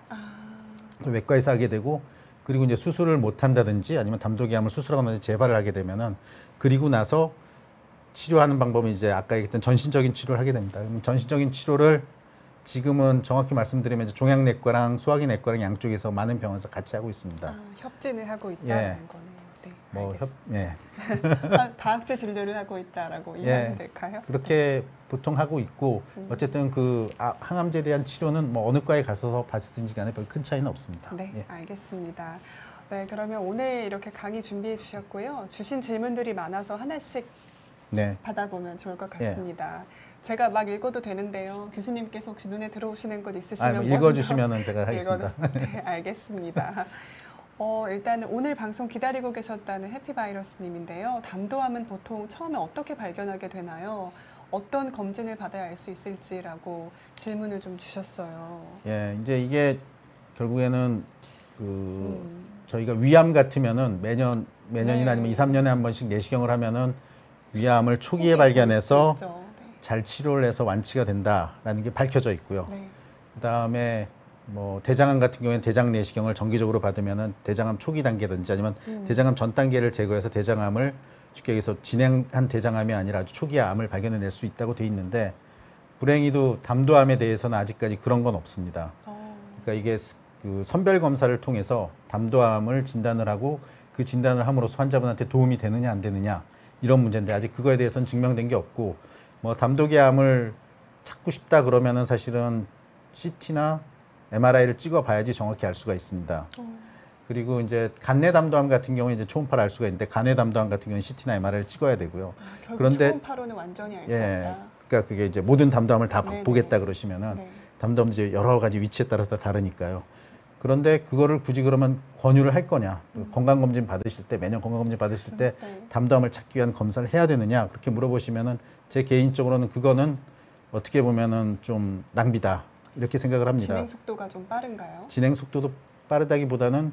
외과에서 하게 되고 그리고 이제 수술을 못 한다든지 아니면 담독의 암을 수술하거나 재발을 하게 되면은 그리고 나서 치료하는 방법은 이제 아까 얘기했던 전신적인 치료를 하게 됩니다. 그럼 전신적인 치료를 지금은 정확히 말씀드리면 이제 종양내과랑 소화기내과랑 양쪽에서 많은 병원에서 같이 하고 있습니다. 아, 협진을 하고 있다는 예. 거네요. 네, 뭐 알겠습니다. 예. 다학제 진료를 하고 있다라고 예. 이해하면 될까요? 그렇게 보통 하고 있고 어쨌든 그 항암제에 대한 치료는 뭐 어느 과에 가서 받으든지 간에 별 큰 차이는 없습니다. 네, 예. 알겠습니다. 네, 그러면 오늘 이렇게 강의 준비해 주셨고요. 주신 질문들이 많아서 하나씩 네. 받아보면 좋을 것 예. 같습니다. 제가 막 읽어도 되는데요. 교수님께서 혹시 눈에 들어오시는 것 있으시면 뭐 먼저 읽어주시면은 제가 하겠습니다. 네, 알겠습니다. 일단 오늘 방송 기다리고 계셨다는 해피바이러스님인데요. 담도암은 보통 처음에 어떻게 발견하게 되나요? 어떤 검진을 받아야 알 수 있을지라고 질문을 좀 주셨어요. 예, 이제 이게 결국에는 저희가 위암 같으면은 매년이나 네. 아니면 2, 3년에 한 번씩 내시경을 하면은 위암을 초기에 볼 발견해서 수 있죠. 잘 치료를 해서 완치가 된다라는 게 밝혀져 있고요. 네. 그다음에 뭐 대장암 같은 경우에는 대장 내시경을 정기적으로 받으면은 대장암 초기 단계든지 아니면 대장암 전 단계를 제거해서 대장암을 쉽게 얘기해서 진행한 대장암이 아니라 아주 초기의 암을 발견해낼 수 있다고 돼 있는데 불행히도 담도암에 대해서는 아직까지 그런 건 없습니다. 그러니까 이게 그 선별 검사를 통해서 담도암을 진단을 하고 그 진단을 함으로써 환자분한테 도움이 되느냐 안 되느냐 이런 문제인데 아직 그거에 대해서는 증명된 게 없고 뭐 담독의 암을 찾고 싶다 그러면은 사실은 CT나 MRI를 찍어봐야지 정확히 알 수가 있습니다. 그리고 이제 간내 담도암 같은 경우에 이제 초음파를 알 수가 있는데 간내 담도암 같은 경우는 CT나 MRI를 찍어야 되고요. 결국 그런데 초음파로는 완전히 알 수 예, 없다. 그러니까 그게 이제 모든 담도암을 다 네네. 보겠다 그러시면은 네. 담도암 이제 여러 가지 위치에 따라서 다 다르니까요. 그런데 그거를 굳이 그러면 권유를 할 거냐? 건강검진 받으실 때 매년 건강검진 받으실 때 네. 담도암을 찾기 위한 검사를 해야 되느냐? 그렇게 물어보시면은 제 개인적으로는 그거는 어떻게 보면은 좀 낭비다 이렇게 생각을 합니다. 진행 속도가 좀 빠른가요? 진행 속도도 빠르다기보다는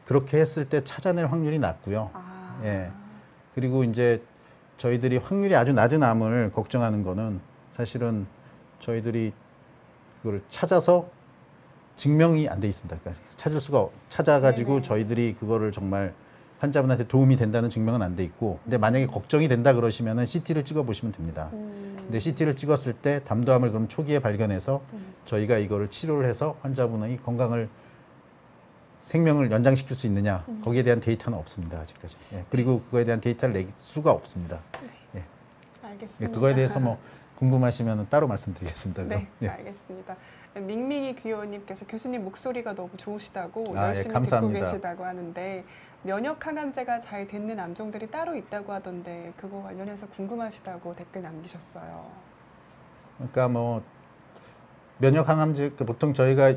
그렇게 했을 때 찾아낼 확률이 낮고요. 아, 예. 그리고 이제 저희들이 확률이 아주 낮은 암을 걱정하는 거는 사실은 저희들이 그걸 찾아서 증명이 안 돼 있습니다. 그러니까 찾아가지고 네네. 저희들이 그거를 정말 환자분한테 도움이 된다는 증명은 안 돼 있고, 근데 만약에 걱정이 된다 그러시면은 CT를 찍어 보시면 됩니다. 근데 CT를 찍었을 때 담도암을 그럼 초기에 발견해서 저희가 이거를 치료를 해서 환자분의 건강을 생명을 연장시킬 수 있느냐 거기에 대한 데이터는 없습니다 아직까지. 예. 그리고 그거에 대한 데이터를 낼 수가 없습니다. 예. 알겠습니다. 그거에 대해서 뭐 궁금하시면 따로 말씀드리겠습니다. 네, 예. 알겠습니다. 밍밍이 귀여우님께서 교수님 목소리가 너무 좋으시다고 아, 예, 열심히 듣고 감사합니다. 계시다고 하는데 면역 항암제가 잘 됐는 암종들이 따로 있다고 하던데 그거 관련해서 궁금하시다고 댓글 남기셨어요. 그러니까 뭐 면역 항암제 보통 저희가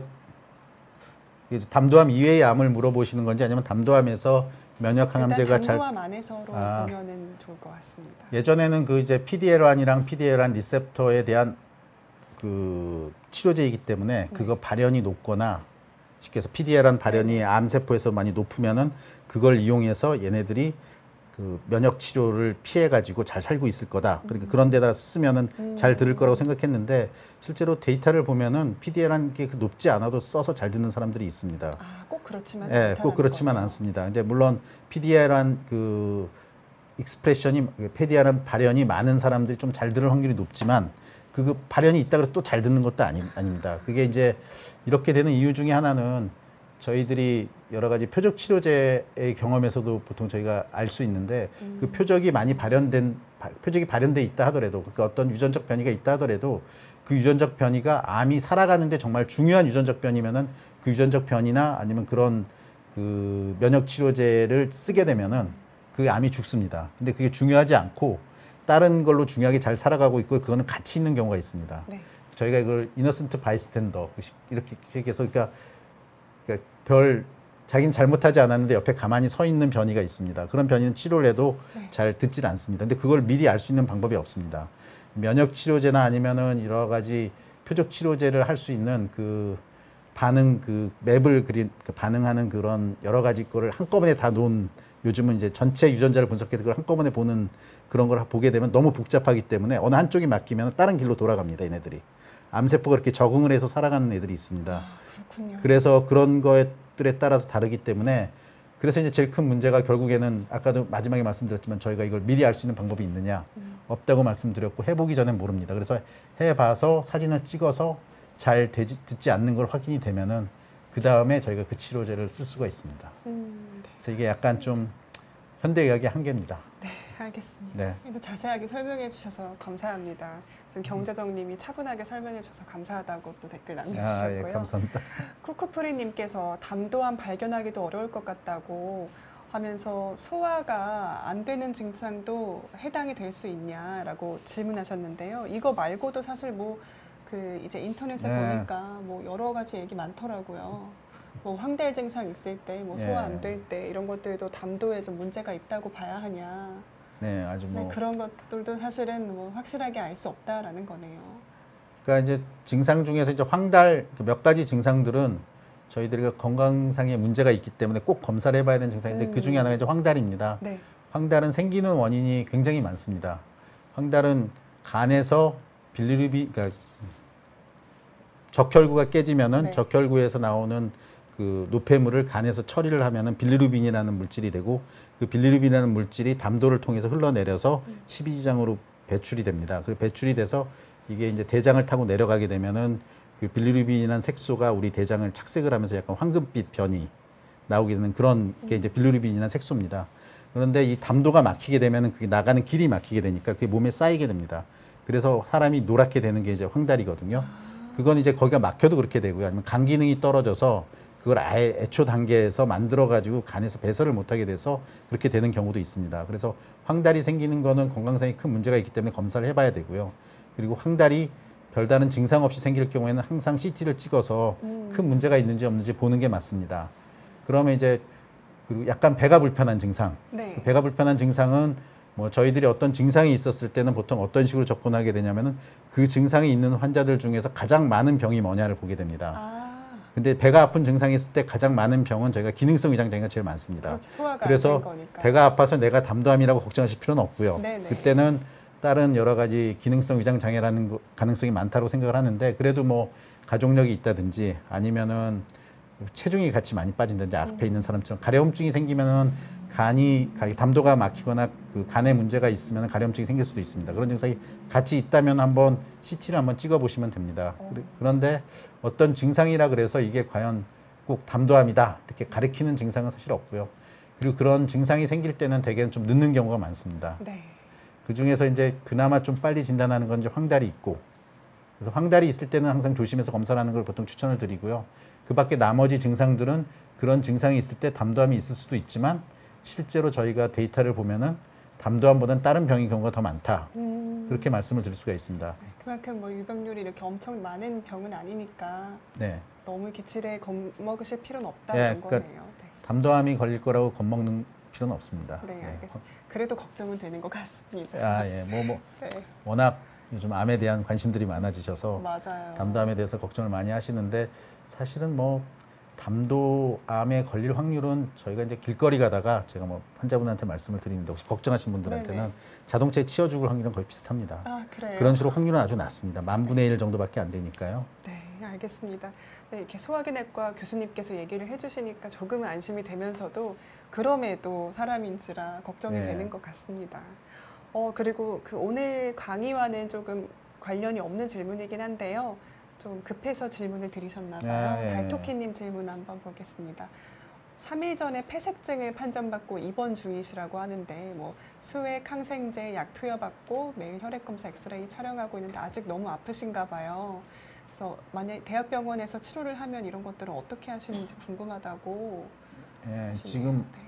이제 담도암 이외의 암을 물어보시는 건지 아니면 담도암에서 면역 항암제가 일단 담도암 안에서로 보면은 좋을 것 같습니다. 예전에는 그 이제 PD-L1이랑 PD-L1 리셉터에 대한 그 치료제이기 때문에 그거 발현이 높거나 쉽게 해서 PD-L1 발현이 암세포에서 많이 높으면은 그걸 이용해서 얘네들이 그 면역 치료를 피해 가지고 잘 살고 있을 거다. 그러니까 그런 데다 쓰면은 잘 들을 거라고 생각했는데 실제로 데이터를 보면은 PD-L1 게 높지 않아도 써서 잘 듣는 사람들이 있습니다. 아, 꼭 그렇지만 예, 꼭 그렇지만 거네요. 않습니다. 이제 물론 PD-L1 그 익스프레션이 PD-L1 발현이 많은 사람들이 좀 잘 들을 확률이 높지만 그 발현이 있다 그래서 또 잘 듣는 것도 아닙니다. 그게 이제 이렇게 되는 이유 중에 하나는 저희들이 여러 가지 표적 치료제의 경험에서도 보통 저희가 알 수 있는데 그 표적이 발현돼 있다 하더라도 그러니까 어떤 유전적 변이가 있다 하더라도 그 유전적 변이가 암이 살아가는데 정말 중요한 유전적 변이면은 그 유전적 변이나 아니면 그런 그 면역 치료제를 쓰게 되면은 그 암이 죽습니다. 근데 그게 중요하지 않고 다른 걸로 중요하게 잘 살아가고 있고 그거는 같이 있는 경우가 있습니다. 네. 저희가 이걸 이너센트 바이스탠더 이렇게 얘기해서 그러니까 자기는 잘못하지 않았는데 옆에 가만히 서 있는 변이가 있습니다. 그런 변이는 치료를 해도 네. 잘 듣질 않습니다. 근데 그걸 미리 알 수 있는 방법이 없습니다. 면역 치료제나 아니면은 여러 가지 표적 치료제를 할 수 있는 그 반응 그 맵을 그린 그 반응하는 그런 여러 가지 거를 한꺼번에 다 놓은 요즘은 이제 전체 유전자를 분석해서 그걸 한꺼번에 보는 그런 걸 보게 되면 너무 복잡하기 때문에 어느 한쪽이 맡기면 다른 길로 돌아갑니다. 얘네들이. 암세포가 이렇게 적응을 해서 살아가는 애들이 있습니다. 아, 그렇군요. 그래서 그런 것들에 따라서 다르기 때문에 그래서 이제 제일 큰 문제가 결국에는 아까도 마지막에 말씀드렸지만 저희가 이걸 미리 알 수 있는 방법이 있느냐 없다고 말씀드렸고 해보기 전엔 모릅니다. 그래서 해봐서 사진을 찍어서 잘 듣지 않는 걸 확인이 되면은 그 다음에 저희가 그 치료제를 쓸 수가 있습니다. 네. 그래서 이게 약간 좀 현대의학의 한계입니다. 네, 알겠습니다. 네. 그래도 자세하게 설명해 주셔서 감사합니다. 지금 경제정님이 차분하게 설명해 주셔서 감사하다고 또 댓글 남겨주셨고요. 예, 감사합니다. 쿠쿠프리님께서 담도암 발견하기도 어려울 것 같다고 하면서 소화가 안 되는 증상도 해당이 될 수 있냐라고 질문하셨는데요. 이거 말고도 사실 뭐 그 이제 인터넷에 네. 보니까 뭐 여러 가지 얘기 많더라고요. 뭐 황달 증상 있을 때, 뭐 소화 안 될 때 이런 것들도 담도에 좀 문제가 있다고 봐야 하냐. 네, 아주 네, 뭐. 그런 것들도 사실은 뭐 확실하게 알 수 없다라는 거네요. 그러니까 이제 증상 중에서 이제 황달 몇 가지 증상들은 저희들이 건강상의 문제가 있기 때문에 꼭 검사를 해봐야 되는 증상인데 그 중에 하나가 이제 황달입니다. 네. 황달은 생기는 원인이 굉장히 많습니다. 황달은 간에서 그러니까 적혈구가 깨지면은 네. 적혈구에서 나오는 그 노폐물을 간에서 처리를 하면은 빌리루빈이라는 물질이 되고 그 빌리루빈이라는 물질이 담도를 통해서 흘러내려서 십이지장으로 배출이 됩니다. 그 배출이 돼서 이게 이제 대장을 타고 내려가게 되면은 그 빌리루빈이라는 색소가 우리 대장을 착색을 하면서 약간 황금빛 변이 나오게 되는 그런 게 이제 빌리루빈이라는 색소입니다. 그런데 이 담도가 막히게 되면은 그게 나가는 길이 막히게 되니까 그게 몸에 쌓이게 됩니다. 그래서 사람이 노랗게 되는 게 이제 황달이거든요. 그건 이제 거기가 막혀도 그렇게 되고요. 아니면 간 기능이 떨어져서 그걸 아예 애초 단계에서 만들어가지고 간에서 배설을 못하게 돼서 그렇게 되는 경우도 있습니다. 그래서 황달이 생기는 거는 건강상에 큰 문제가 있기 때문에 검사를 해봐야 되고요. 그리고 황달이 별다른 증상 없이 생길 경우에는 항상 CT를 찍어서 큰 문제가 있는지 없는지 보는 게 맞습니다. 그러면 이제 그리고 약간 배가 불편한 증상. 네. 그 배가 불편한 증상은 뭐 저희들이 어떤 증상이 있었을 때는 보통 어떤 식으로 접근하게 되냐면은 그 증상이 있는 환자들 중에서 가장 많은 병이 뭐냐를 보게 됩니다. 아, 근데 배가 아픈 증상이 있을 때 가장 많은 병은 저희가 기능성 위장 장애가 제일 많습니다. 그렇죠. 소화가 안 된 그래서 거니까. 배가 아파서 내가 담도암이라고 걱정하실 필요는 없고요. 네네. 그때는 다른 여러 가지 기능성 위장 장애라는 가능성이 많다고 생각을 하는데 그래도 뭐 가족력이 있다든지 아니면은 체중이 같이 많이 빠진다든지 앞에 있는 사람처럼 가려움증이 생기면은 담도가 막히거나 그 간에 문제가 있으면 가려움증이 생길 수도 있습니다. 그런 증상이 같이 있다면 한번 CT를 한번 찍어 보시면 됩니다. 그런데 어떤 증상이라 그래서 이게 과연 꼭 담도암이다 이렇게 가리키는 증상은 사실 없고요. 그리고 그런 증상이 생길 때는 대개는 좀 늦는 경우가 많습니다. 네. 그 중에서 이제 그나마 좀 빨리 진단하는 건 이제 황달이 있고, 그래서 황달이 있을 때는 항상 조심해서 검사를 하는 걸 보통 추천을 드리고요. 그 밖에 나머지 증상들은 그런 증상이 있을 때 담도암이 있을 수도 있지만 실제로 저희가 데이터를 보면은 담도암보다는 다른 병의 경우가 더 많다. 그렇게 말씀을 드릴 수가 있습니다. 그만큼 뭐 유병률이 이렇게 엄청 많은 병은 아니니까 네. 너무 이렇게 질에 겁먹으실 필요는 네, 없다는 그러니까 거네요. 네. 담도암이 걸릴 거라고 겁먹는 필요는 없습니다. 네, 알겠습니다. 그래도 걱정은 되는 것 같습니다. 아, 예. 네, 워낙 요즘 암에 대한 관심들이 많아지셔서 맞아요. 담도암에 대해서 걱정을 많이 하시는데 사실은 뭐 담도암에 걸릴 확률은 저희가 이제 길거리 가다가 제가 뭐 환자분한테 말씀을 드리는데 혹시 걱정하신 분들한테는 네네. 자동차에 치여 죽을 확률은 거의 비슷합니다. 아, 그래요? 그런 식으로 확률은 아주 낮습니다. 10,000분의 1 정도밖에 안 되니까요. 네, 알겠습니다. 네, 이렇게 소화기내과 교수님께서 얘기를 해주시니까 조금은 안심이 되면서도 그럼에도 사람인지라 걱정이 네. 되는 것 같습니다. 그리고 그 오늘 강의와는 조금 관련이 없는 질문이긴 한데요. 좀 급해서 질문을 드리셨나 봐요. 예. 달토끼님 질문 한번 보겠습니다. 3일 전에 폐색증을 판정받고 입원 중이시라고 하는데 뭐 수액, 항생제, 약 투여받고 매일 혈액검사, 엑스레이 촬영하고 있는데 아직 너무 아프신가 봐요. 그래서 만약 대학병원에서 치료를 하면 이런 것들은 어떻게 하시는지 궁금하다고 예, 하시네요. 지금 네.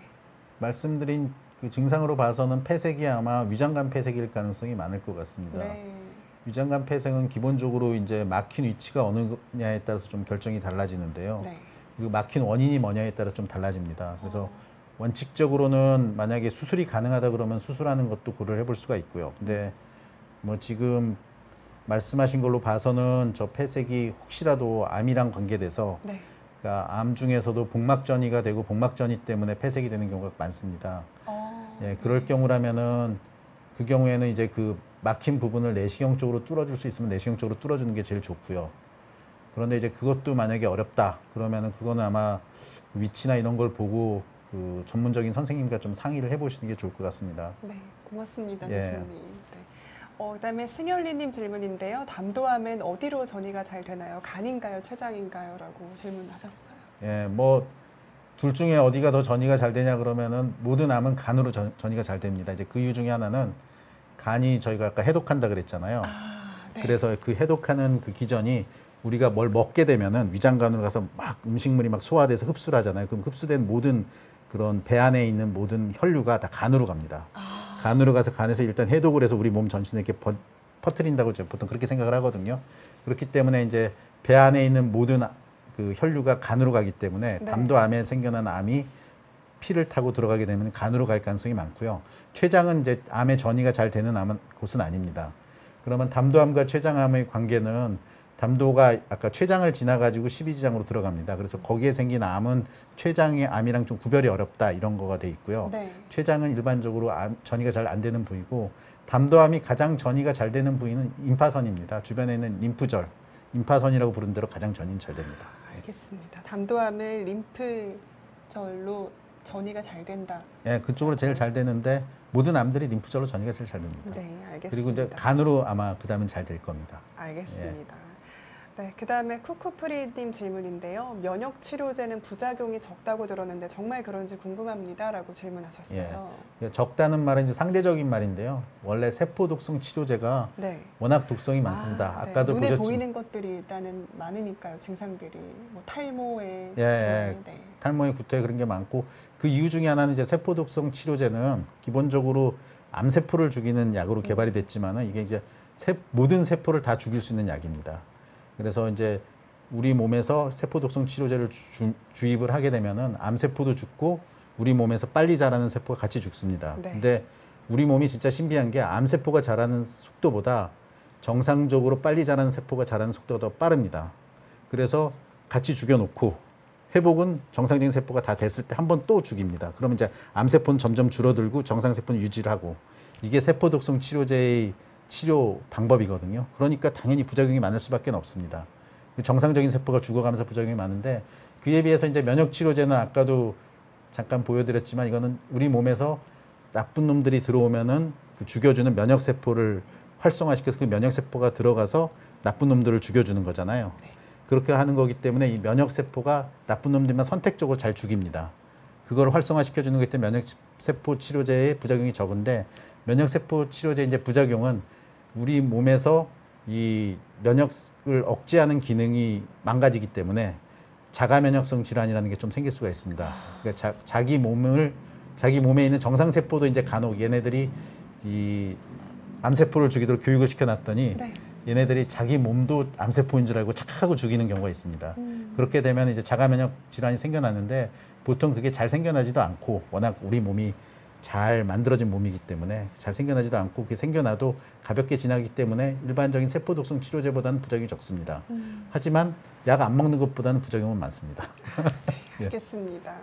말씀드린 그 증상으로 봐서는 폐색이 아마 위장관 폐색일 가능성이 많을 것 같습니다. 네. 위장관 폐색은 기본적으로 이제 막힌 위치가 어느냐에 따라서 좀 결정이 달라지는데요. 네. 그 막힌 원인이 뭐냐에 따라 좀 달라집니다. 그래서 어. 원칙적으로는 만약에 수술이 가능하다 그러면 수술하는 것도 고려를 해볼 수가 있고요. 근데 뭐 지금 말씀하신 걸로 봐서는 저 폐색이 혹시라도 암이랑 관계돼서 네. 그러니까 암 중에서도 복막전이가 되고 복막전이 때문에 폐색이 되는 경우가 많습니다. 예, 그럴 경우라면은 그 경우에는 이제 그 막힌 부분을 내시경 쪽으로 뚫어줄 수 있으면 내시경 쪽으로 뚫어주는 게 제일 좋고요. 그런데 이제 그것도 만약에 어렵다 그러면은 그거는 아마 위치나 이런 걸 보고 그 전문적인 선생님과 좀 상의를 해보시는 게 좋을 것 같습니다. 네, 고맙습니다, 예. 교수님. 네. 그다음에 승열리님 질문인데요. 담도암은 어디로 전이가 잘 되나요? 간인가요, 췌장인가요? 라고 질문하셨어요. 예, 뭐 둘 중에 어디가 더 전이가 잘 되냐 그러면은 모든 암은 간으로 전이가 잘 됩니다. 이제 그 이유 중에 하나는 간이 저희가 아까 해독한다 그랬잖아요. 네. 그래서 그 해독하는 그 기전이 우리가 뭘 먹게 되면은 위장관으로 가서 막 음식물이 막 소화돼서 흡수를 하잖아요. 그럼 흡수된 모든 그런 배 안에 있는 모든 혈류가 다 간으로 갑니다. 간으로 가서 간에서 일단 해독을 해서 우리 몸 전신에 이렇게 퍼뜨린다고 보통 그렇게 생각을 하거든요. 그렇기 때문에 이제 배 안에 있는 모든 그 혈류가 간으로 가기 때문에 네. 담도암에 생겨난 암이 피를 타고 들어가게 되면 간으로 갈 가능성이 많고요. 췌장은 이제 암의 전이가 잘 되는 곳은 아닙니다. 그러면 담도암과 췌장암의 관계는 담도가 아까 췌장을 지나가지고 십이지장으로 들어갑니다. 그래서 거기에 생긴 암은 췌장의 암이랑 좀 구별이 어렵다 이런 거가 돼 있고요. 네. 췌장은 일반적으로 전이가 잘 안 되는 부위고 담도암이 가장 전이가 잘 되는 부위는 임파선입니다. 주변에 있는 림프절, 임파선이라고 부르는 대로 가장 전이는 잘 됩니다. 알겠습니다. 담도암을 림프절로 전이가 잘 된다. 예, 그쪽으로 제일 잘 되는데 모든 암들이 림프절로 전이가 제일 잘 됩니다. 네, 알겠습니다. 그리고 이제 간으로 아마 그다음엔 잘 될 겁니다. 알겠습니다. 네, 그다음에 쿠쿠프리님 질문인데요. 면역 치료제는 부작용이 적다고 들었는데 정말 그런지 궁금합니다라고 질문하셨어요. 예, 적다는 말은 이제 상대적인 말인데요. 원래 세포 독성 치료제가 네. 워낙 독성이 많습니다. 네. 아까도 눈에 보셨지만 보이는 것들이 일단은 많으니까요. 증상들이 뭐 탈모에 예, 네. 탈모에 구토에 그런 게 많고 그 이유 중에 하나는 이제 세포 독성 치료제는 기본적으로 암세포를 죽이는 약으로 개발이 됐지만은 이게 이제 모든 세포를 다 죽일 수 있는 약입니다. 그래서 이제 우리 몸에서 세포 독성 치료제를 주입을 하게 되면은 암세포도 죽고 우리 몸에서 빨리 자라는 세포가 같이 죽습니다. 네. 근데 우리 몸이 진짜 신비한 게 암세포가 자라는 속도보다 정상적으로 빨리 자라는 세포가 자라는 속도가 더 빠릅니다. 그래서 같이 죽여놓고 회복은 정상적인 세포가 다 됐을 때 한 번 또 죽입니다. 그러면 이제 암세포는 점점 줄어들고 정상세포는 유지를 하고 이게 세포 독성 치료제의 치료 방법이거든요. 그러니까 당연히 부작용이 많을 수밖에 없습니다. 정상적인 세포가 죽어가면서 부작용이 많은데 그에 비해서 이제 면역 치료제는 아까도 잠깐 보여드렸지만 이거는 우리 몸에서 나쁜 놈들이 들어오면은 그 죽여주는 면역 세포를 활성화시켜서 그 면역 세포가 들어가서 나쁜 놈들을 죽여주는 거잖아요. 그렇게 하는 거기 때문에 이 면역 세포가 나쁜 놈들만 선택적으로 잘 죽입니다. 그걸 활성화시켜주는 거기 때문에 면역 세포 치료제의 부작용이 적은데 면역 세포 치료제 이제 부작용은 우리 몸에서 이 면역을 억제하는 기능이 망가지기 때문에 자가 면역성 질환이라는 게 좀 생길 수가 있습니다. 그러니까 자기 몸에 있는 정상 세포도 이제 간혹 얘네들이 이 암세포를 죽이도록 교육을 시켜놨더니 네. 얘네들이 자기 몸도 암세포인 줄 알고 착각하고 죽이는 경우가 있습니다. 그렇게 되면 이제 자가 면역 질환이 생겨나는데 보통 그게 잘 생겨나지도 않고 워낙 우리 몸이 잘 만들어진 몸이기 때문에 잘 생겨나지도 않고 그게 생겨나도 가볍게 지나기 때문에 일반적인 세포 독성 치료제보다는 부작용이 적습니다. 하지만 약 안 먹는 것보다는 부작용은 많습니다. 네, 알겠습니다.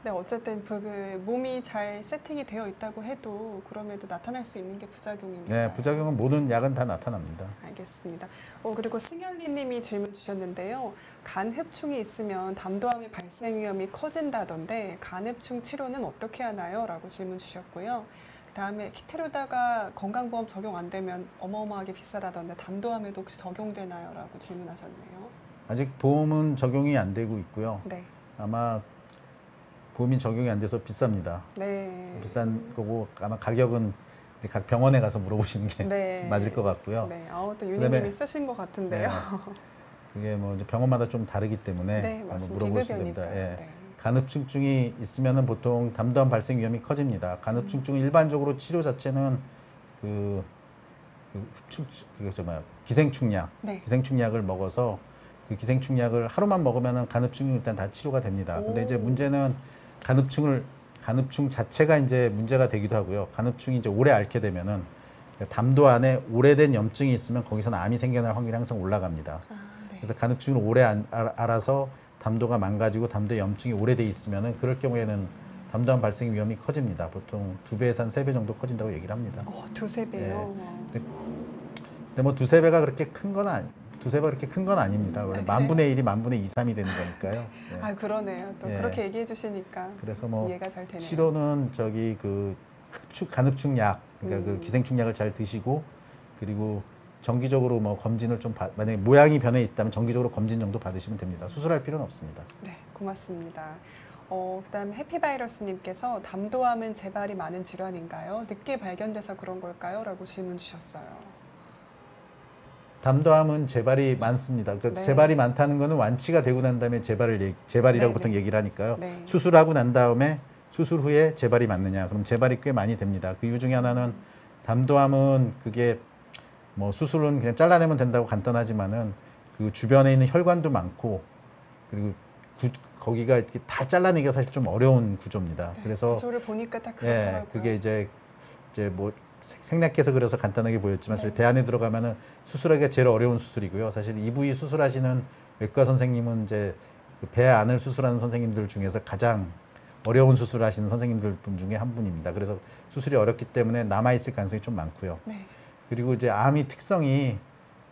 네, 어쨌든 그 몸이 잘 세팅이 되어 있다고 해도 그럼에도 나타날 수 있는 게 부작용이니까. 네, 부작용은 모든 약은 다 나타납니다. 알겠습니다. 그리고 승열리 님이 질문 주셨는데요. 간흡충이 있으면 담도암의 발생 위험이 커진다던데 간흡충 치료는 어떻게 하나요? 라고 질문 주셨고요. 그다음에 키테르다가 건강보험 적용 안 되면 어마어마하게 비싸다던데 담도암에도 혹시 적용되나요? 라고 질문하셨네요. 아직 보험은 적용이 안 되고 있고요. 네. 아마 보험이 적용이 안 돼서 비쌉니다. 네. 비싼 거고 아마 가격은 이제 각 병원에 가서 물어보시는 게 네. 맞을 것 같고요. 네. 또 그다음에- 유니님이 쓰신 것 같은데요. 그게 뭐 이제 병원마다 좀 다르기 때문에 네, 한번 맞습니다. 물어보시면 비급여니까. 됩니다. 예. 네. 간흡증증이 있으면은 보통 담도암 발생 위험이 커집니다. 간흡증증은 일반적으로 치료 자체는 기생충약, 네. 기생충약을 먹어서 그 기생충약을 하루만 먹으면은 간흡증이 일단 다 치료가 됩니다. 근데 이제 오. 문제는 간흡충 자체가 이제 문제가 되기도 하고요. 간흡충이 이제 오래 앓게 되면은 담도 안에 오래된 염증이 있으면 거기서는 암이 생겨날 확률이 항상 올라갑니다. 네. 그래서 간흡증을 오래 앓아서 담도가 망가지고 담도에 염증이 오래돼 있으면은 그럴 경우에는 담도암 발생 위험이 커집니다. 보통 2배에서 한 3배 정도 커진다고 얘기를 합니다. 두세 배요. 근데 뭐 두세 배가 그렇게 큰 건 두세 배가 그렇게 큰 건 아닙니다. 원래 그래요? 만분의 1이 만분의 2, 3이 되는 거니까요. 네. 그러네요. 또 예. 그렇게 얘기해 주시니까 그래서 뭐 이해가 잘 되네요. 치료는 저기 그 간흡충 약, 그러니까 그 기생충 약을 잘 드시고 그리고 정기적으로 뭐 검진을 좀 만약에 모양이 변해 있다면 정기적으로 검진 정도 받으시면 됩니다. 수술할 필요는 없습니다. 네, 고맙습니다. 그다음 해피바이러스님께서 담도암은 재발이 많은 질환인가요? 늦게 발견돼서 그런 걸까요? 라고 질문 주셨어요. 담도암은 재발이 많습니다. 그러니까 네. 재발이 많다는 것은 완치가 되고 난 다음에 재발이라고 네, 보통 네. 얘기를 하니까요. 네. 수술하고 난 다음에 수술 후에 재발이 맞느냐? 그럼 재발이 꽤 많이 됩니다. 그 이유 중에 하나는 담도암은 그게 뭐 수술은 그냥 잘라내면 된다고 간단하지만은 그 주변에 있는 혈관도 많고 그리고 거기가 이렇게 다 잘라내기가 사실 좀 어려운 구조입니다. 네, 그래서 구조를 보니까 딱 그렇더라고요. 그게 이제 뭐 생략해서 그려서 간단하게 보였지만 사실 네. 배 안에 들어가면은 수술하기가 제일 어려운 수술이고요. 사실 이 부위 수술하시는 외과 선생님은 이제 배 안을 수술하는 선생님들 중에서 가장 어려운 수술을 하시는 선생님들 분 중에 한 분입니다. 그래서 수술이 어렵기 때문에 남아있을 가능성이 좀 많고요. 네. 그리고 이제 암의 특성이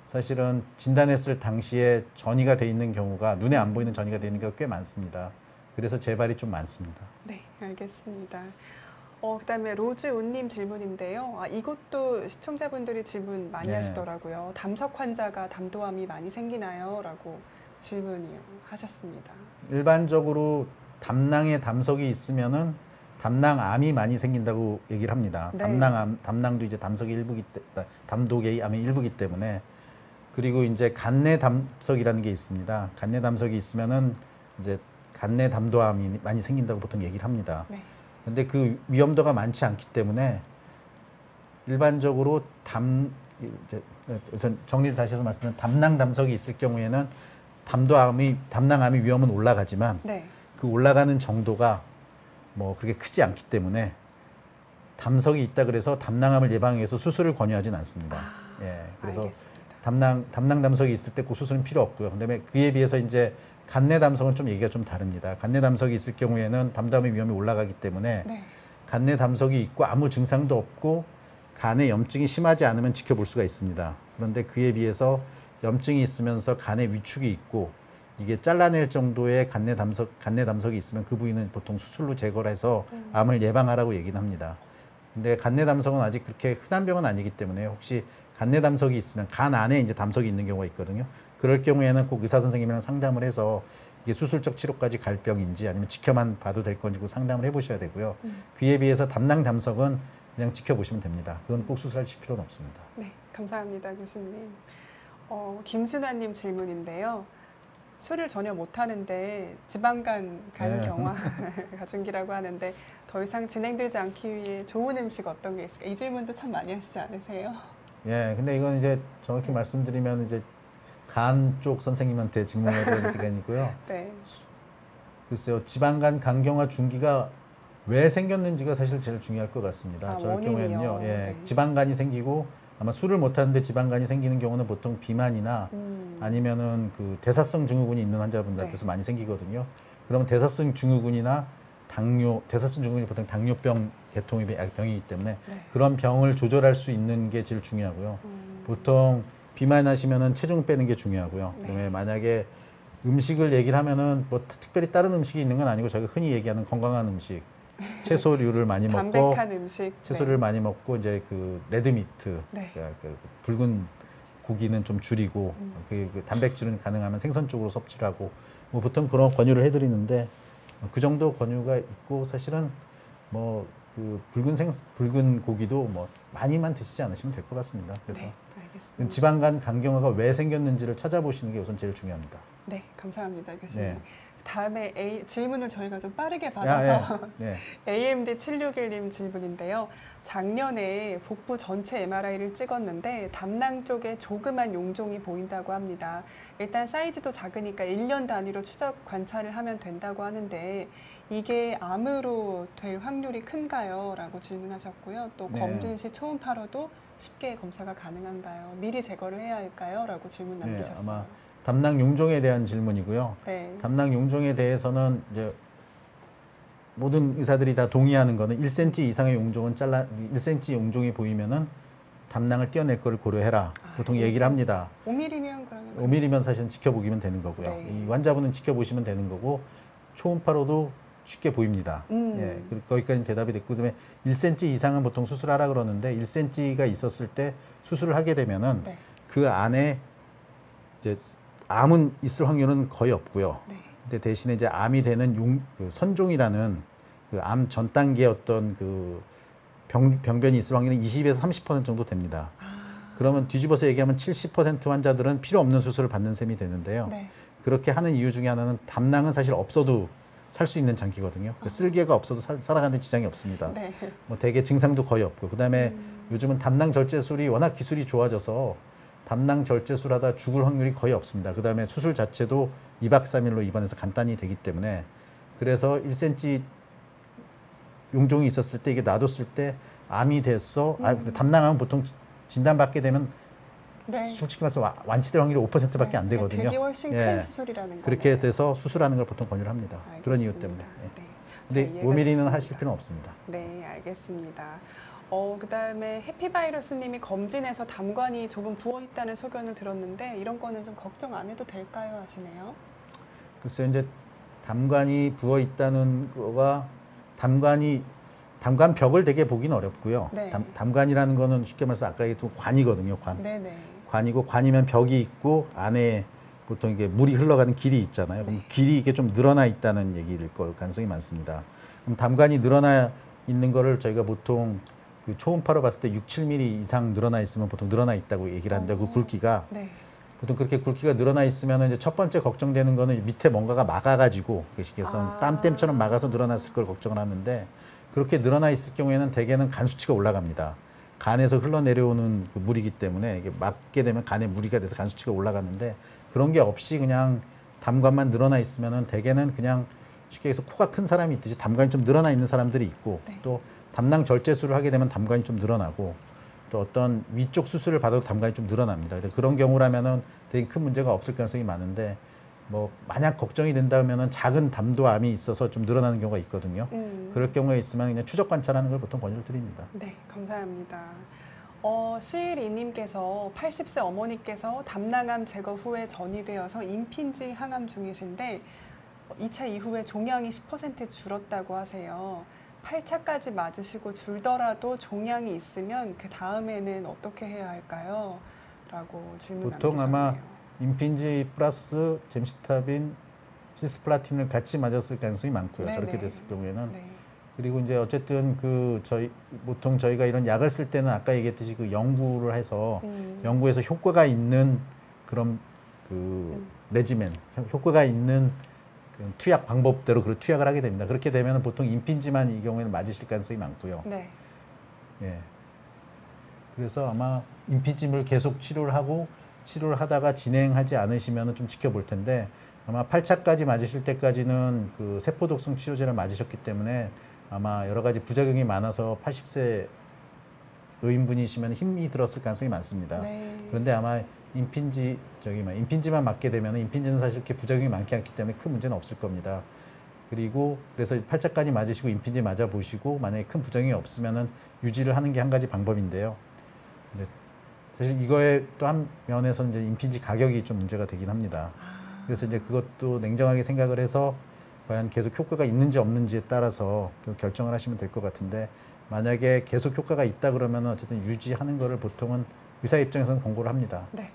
사실은 진단했을 당시에 전이가 돼 있는 경우가 눈에 안 보이는 전이가 돼 있는 경우가 꽤 많습니다. 그래서 재발이 좀 많습니다. 네, 알겠습니다. 그다음에 로즈운님 질문인데요. 이것도 시청자분들이 질문 많이 네. 하시더라고요. 담석 환자가 담도암이 많이 생기나요? 라고 질문하셨습니다. 일반적으로 담낭에 담석이 있으면은 담낭암이 많이 생긴다고 얘기를 합니다. 네. 담낭도 이제 담석의 일부기 담독의 암의 일부기 때문에 그리고 이제 간내 담석이라는 게 있습니다. 간내 담석이 있으면은 이제 간내 담도암이 많이 생긴다고 보통 얘기를 합니다. 네. 근데 그 위험도가 많지 않기 때문에 일반적으로 우선 정리를 다시 해서 말씀드리면 담낭 담석이 있을 경우에는 담낭암의 위험은 올라가지만 네. 그 올라가는 정도가 뭐 그렇게 크지 않기 때문에 담석이 있다 그래서 담낭암을 예방하기 위해서 수술을 권유하진 않습니다. 그래서 알겠습니다. 담낭 담석이 있을 때 그 수술은 필요 없고요. 그다음에 그에 비해서 이제 간내 담석은 좀 얘기가 좀 다릅니다. 간내 담석이 있을 경우에는 담도암의 위험이 올라가기 때문에 네. 간내 담석이 있고 아무 증상도 없고 간에 염증이 심하지 않으면 지켜볼 수가 있습니다. 그런데 그에 비해서 염증이 있으면서 간에 위축이 있고 이게 잘라낼 정도의 간내 담석이 있으면 그 부위는 보통 수술로 제거를 해서 암을 예방하라고 얘기는 합니다. 근데 간내 담석은 아직 그렇게 흔한 병은 아니기 때문에 혹시 간내 담석이 있으면 간 안에 이제 담석이 있는 경우가 있거든요. 그럴 경우에는 꼭 의사 선생님이랑 상담을 해서 이게 수술적 치료까지 갈 병인지 아니면 지켜만 봐도 될 건지 그 상담을 해보셔야 되고요. 그에 비해서 담낭 담석은 그냥 지켜보시면 됩니다. 그건 꼭 수술하실 필요는 없습니다. 네, 감사합니다, 교수님. 김순아님 질문인데요. 술을 전혀 못하는데 지방간 간경화 가중기라고 하는데 더 이상 진행되지 않기 위해 좋은 음식 어떤 게 있을까? 이 질문도 참 많이 하시지 않으세요? 근데 이건 이제 정확히 말씀드리면 이제 간 쪽 선생님한테 질문해야 될 시간이고요. 네. 글쎄요, 지방간 간경화 중기가 왜 생겼는지가 사실 제일 중요할 것 같습니다. 저희 원인이요. 경우에는요, 네. 지방간이 생기고 아마 술을 못하는데 지방간이 생기는 경우는 보통 비만이나 아니면은 그 대사성 증후군이 있는 환자분들께서 많이 생기거든요. 그러면 대사성 증후군이나 대사성 증후군이 보통 당뇨병 계통의 병이기 때문에 그런 병을 조절할 수 있는 게 제일 중요하고요. 보통 비만하시면은 체중 빼는 게 중요하고요. 그다음에 만약에 음식을 얘기를 하면은 뭐 특별히 다른 음식이 있는 건 아니고 저희가 흔히 얘기하는 건강한 음식, 채소류를 많이 먹고 담백한 음식. 채소를 많이 먹고 이제 그 레드미트, 네. 그 붉은 고기는 좀 줄이고 그 단백질은 가능하면 생선 쪽으로 섭취를 하고 뭐 보통 그런 권유를 해드리는데 그 정도 권유가 있고 사실은 뭐 그 붉은 고기도 뭐 많이만 드시지 않으시면 될 것 같습니다. 그래서 네, 알겠습니다. 지방간 간경화가 왜 생겼는지를 찾아보시는 게 우선 제일 중요합니다. 네, 감사합니다, 교수님. 네. 다음에 질문을 저희가 좀 빠르게 받아서 네. AMD 761님 질문인데요. 작년에 복부 전체 MRI를 찍었는데 담낭 쪽에 조그만 용종이 보인다고 합니다. 일단 사이즈도 작으니까 1년 단위로 추적 관찰을 하면 된다고 하는데 이게 암으로 될 확률이 큰가요? 라고 질문하셨고요. 또 네. 검진 시 초음파로도 쉽게 검사가 가능한가요? 미리 제거를 해야 할까요? 라고 질문 남기셨어요. 아마 담낭 용종에 대한 질문이고요. 네. 담낭 용종에 대해서는 이제 모든 의사들이 다 동의하는 거는 1cm 이상의 용종은 1cm 용종이 보이면은 담낭을 떼어낼 거를 고려해라. 보통 얘기를 합니다. 5mm면 그러면 5mm면 사실은 지켜보기면 되는 거고요. 네. 이 환자분은 지켜보시면 되는 거고 초음파로도 쉽게 보입니다. 예, 거기까지 대답이 됐고 그다음에 1cm 이상은 보통 수술하라 그러는데 1cm가 있었을 때 수술을 하게 되면은 네. 그 안에 이제 암은 있을 확률은 거의 없고요. 네. 근데 대신에 이제 암이 되는 그 선종이라는 그 암 전 단계 어떤 그 병변이 있을 확률은 20에서 30% 정도 됩니다. 그러면 뒤집어서 얘기하면 70% 환자들은 필요 없는 수술을 받는 셈이 되는데요. 네. 그렇게 하는 이유 중에 하나는 담낭은 사실 없어도 살 수 있는 장기거든요. 쓸개가 없어도 살아가는 지장이 없습니다. 네. 뭐 대개 증상도 거의 없고 그다음에 요즘은 담낭 절제술이 워낙 기술이 좋아져서 담낭 절제술하다 죽을 확률이 거의 없습니다. 그다음에 수술 자체도 2박 3일로 입원해서 간단히 되기 때문에 그래서 1cm 용종이 있었을 때 이게 놔뒀을 때 암이 됐어. 근데 담낭암은 보통 진단받게 되면 네. 솔직히 말해서 완치될 확률이 5%밖에 안 되거든요. 되게 훨씬 예. 큰 수술이라는 거네요. 그렇게 돼서 수술하는 걸 보통 권유를 합니다. 그런 이유 때문에. 예. 근데 5mm는 하실 필요는 없습니다. 네, 알겠습니다. 그다음에 해피바이러스님이 검진에서 담관이 조금 부어 있다는 소견을 들었는데 이런 거는 좀 걱정 안 해도 될까요? 하시네요. 글쎄요, 이제 담관이 부어 있다는 거가 담관벽을 되게 보기는 어렵고요. 네. 담관이라는 거는 쉽게 말해서 아까 얘기했던 관이거든요. 관. 네네. 관이고 관이면 벽이 있고 안에 보통 이게 물이 흘러가는 길이 있잖아요. 그럼 길이 이게 좀 늘어나 있다는 얘기일 걸 가능성이 많습니다. 그럼 담관이 늘어나 있는 거를 저희가 보통 그 초음파로 봤을 때 6, 7mm 이상 늘어나 있으면 보통 늘어나 있다고 얘기를 하는데 그 굵기가 네. 보통 그렇게 굵기가 늘어나 있으면 이제 첫 번째 걱정되는 거는 밑에 뭔가가 막아가지고 그래서 땀댐처럼 막아서 늘어났을 걸 걱정을 하는데 그렇게 늘어나 있을 경우에는 대개는 간 수치가 올라갑니다. 간에서 흘러내려오는 그 물이기 때문에 이게 막게 되면 간에 무리가 돼서 간 수치가 올라가는데 그런 게 없이 그냥 담관만 늘어나 있으면은 대개는 그냥 쉽게 해서 코가 큰 사람이 있듯이 담관이 좀 늘어나 있는 사람들이 있고 네. 또 담낭 절제술을 하게 되면 담관이 좀 늘어나고 또 어떤 위쪽 수술을 받아도 담관이 좀 늘어납니다. 그런 경우라면은 되게 큰 문제가 없을 가능성이 많은데 뭐 만약 걱정이 된다면은 작은 담도암이 있어서 좀 늘어나는 경우가 있거든요. 그럴 경우에 있으면 그냥 추적 관찰하는 걸 보통 권유를 드립니다. 네, 감사합니다. 시일이님께서 80세 어머니께서 담낭암 제거 후에 전이되어서 임핀지 항암 중이신데 2차 이후에 종양이 10% 줄었다고 하세요. 8차까지 맞으시고 줄더라도 종양이 있으면 그 다음에는 어떻게 해야 할까요? 라고 질문 보통 남기셨네요. 아마 임핀지 플러스 젬시타빈, 시스플라틴을 같이 맞았을 가능성이 많고요. 네네. 저렇게 됐을 경우에는. 네. 그리고 이제 어쨌든 보통 저희가 이런 약을 쓸 때는 아까 얘기했듯이 그 연구를 해서 연구에서 효과가 있는 그런 그 레지멘, 효과가 있는 그 투약 방법대로 그 투약을 하게 됩니다. 그렇게 되면 보통 임핀지만 이 경우에는 맞으실 가능성이 많고요. 네. 예. 그래서 아마 임핀지를 계속 치료를 하다가 진행하지 않으시면 좀 지켜볼 텐데 아마 8차까지 맞으실 때까지는 그 세포독성 치료제를 맞으셨기 때문에 아마 여러 가지 부작용이 많아서 80세 노인분이시면 힘이 들었을 가능성이 많습니다. 네. 그런데 아마 임핀지만 맞게 되면 임핀지는 사실 그렇게 부작용이 많지 않기 때문에 큰 문제는 없을 겁니다. 그리고 그래서 8차까지 맞으시고 임핀지 맞아 보시고 만약에 큰 부작용이 없으면은 유지를 하는 게 한 가지 방법인데요. 근데 사실 이거에 또 한 면에서 이제 임핀지 가격이 좀 문제가 되긴 합니다. 그래서 이제 그것도 냉정하게 생각을 해서 과연 계속 효과가 있는지 없는지에 따라서 결정을 하시면 될 것 같은데 만약에 계속 효과가 있다 그러면 어쨌든 유지하는 거를 보통은 의사 입장에서는 권고를 합니다. 네.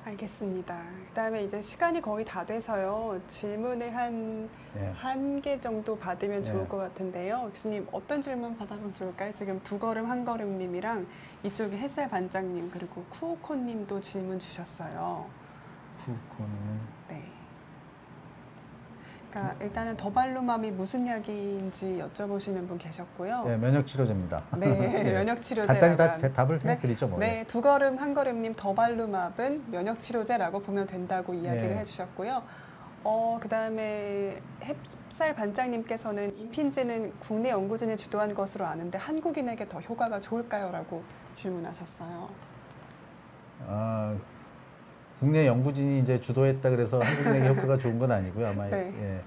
알겠습니다. 그다음에 이제 시간이 거의 다 돼서요. 질문을 한 개 정도 받으면 좋을 것 같은데요. 교수님 어떤 질문 받아보면 좋을까요? 지금 두 걸음 한 걸음님이랑 이쪽에 햇살 반장님 그리고 쿠오코님도 질문 주셨어요. 쿠오코는 네. 그러니까 일단은 더발루맘이 무슨 약인지 여쭤보시는 분 계셨고요. 네, 면역 치료제입니다. 네, 면역 치료제라고. 간단히 다 답을 해드리죠, 뭐. 네, 두 걸음 한 걸음님 더발루맙은 면역 치료제라고 보면 된다고 이야기를 네. 해주셨고요. 그다음에 햇살 반장님께서는 임핀지는 국내 연구진이 주도한 것으로 아는데 한국인에게 더 효과가 좋을까요?라고 질문하셨어요. 국내 연구진이 이제 주도했다 그래서 한국인에게 효과가 좋은 건 아니고요, 아마. 네. 예.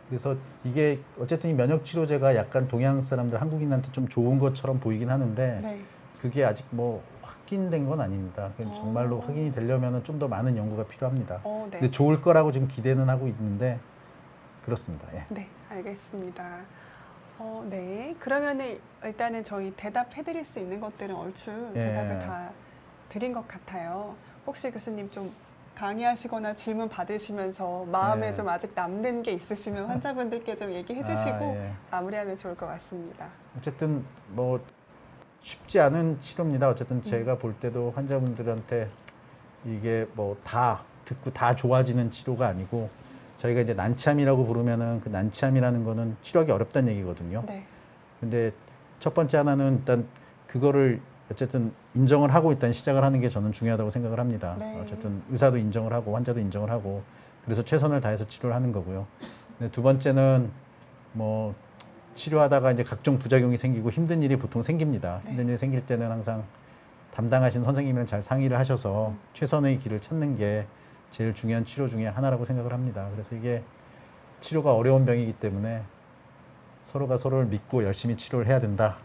그래서 이게 어쨌든 이 면역 치료제가 약간 동양 사람들, 한국인한테 좀 좋은 것처럼 보이긴 하는데 네. 그게 아직 뭐 확인된 건 아닙니다. 정말로 확인이 되려면 좀 더 많은 연구가 필요합니다. 네. 근데 좋을 거라고 지금 기대는 하고 있는데 그렇습니다. 예. 네, 알겠습니다. 네. 그러면은 일단은 저희 대답해드릴 수 있는 것들은 얼추 대답을 다 드린 것 같아요. 혹시 교수님 좀 강의하시거나 질문 받으시면서 마음에 좀 아직 남는 게 있으시면 환자분들께 좀 얘기해 주시고 마무리하면 좋을 것 같습니다. 어쨌든 뭐 쉽지 않은 치료입니다. 어쨌든 제가 볼 때도 환자분들한테 이게 뭐 다 듣고 다 좋아지는 치료가 아니고 저희가 이제 난치암이라고 부르면은 그 난치암이라는 거는 치료하기 어렵다는 얘기거든요. 네. 근데 첫 번째 하나는 일단 그거를 어쨌든 인정을 하고 일단 시작을 하는 게 저는 중요하다고 생각을 합니다. 네. 어쨌든 의사도 인정을 하고 환자도 인정을 하고 그래서 최선을 다해서 치료를 하는 거고요. 근데 두 번째는 뭐 치료하다가 이제 각종 부작용이 생기고 힘든 일이 보통 생깁니다. 네. 힘든 일이 생길 때는 항상 담당하신 선생님이랑 잘 상의를 하셔서 최선의 길을 찾는 게 제일 중요한 치료 중에 하나라고 생각을 합니다. 그래서 이게 치료가 어려운 병이기 때문에 서로가 서로를 믿고 열심히 치료를 해야 된다.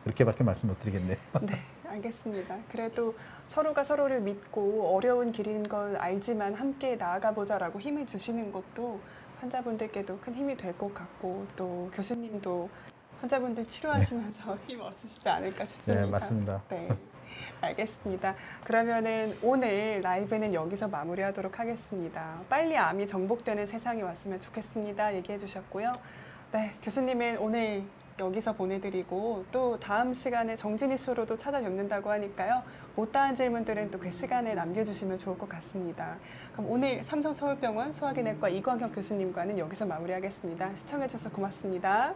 그렇게밖에 말씀 못 드리겠네요. 네, 알겠습니다. 그래도 서로가 서로를 믿고 어려운 길인 걸 알지만 함께 나아가 보자라고 힘을 주시는 것도 환자분들께도 큰 힘이 될 것 같고 또 교수님도 환자분들 치료하시면서 힘 얻으시지 않을까 싶습니다. 네, 맞습니다. 네, 알겠습니다. 그러면은 오늘 라이브는 여기서 마무리하도록 하겠습니다. 빨리 암이 정복되는 세상이 왔으면 좋겠습니다. 얘기해 주셨고요. 네, 교수님은 오늘 여기서 보내드리고 또 다음 시간에 정진희 쇼로도 찾아뵙는다고 하니까요. 못다한 질문들은 또 그 시간에 남겨주시면 좋을 것 같습니다. 그럼 오늘 삼성서울병원 소화기내과 이광혁 교수님과는 여기서 마무리하겠습니다. 시청해주셔서 고맙습니다.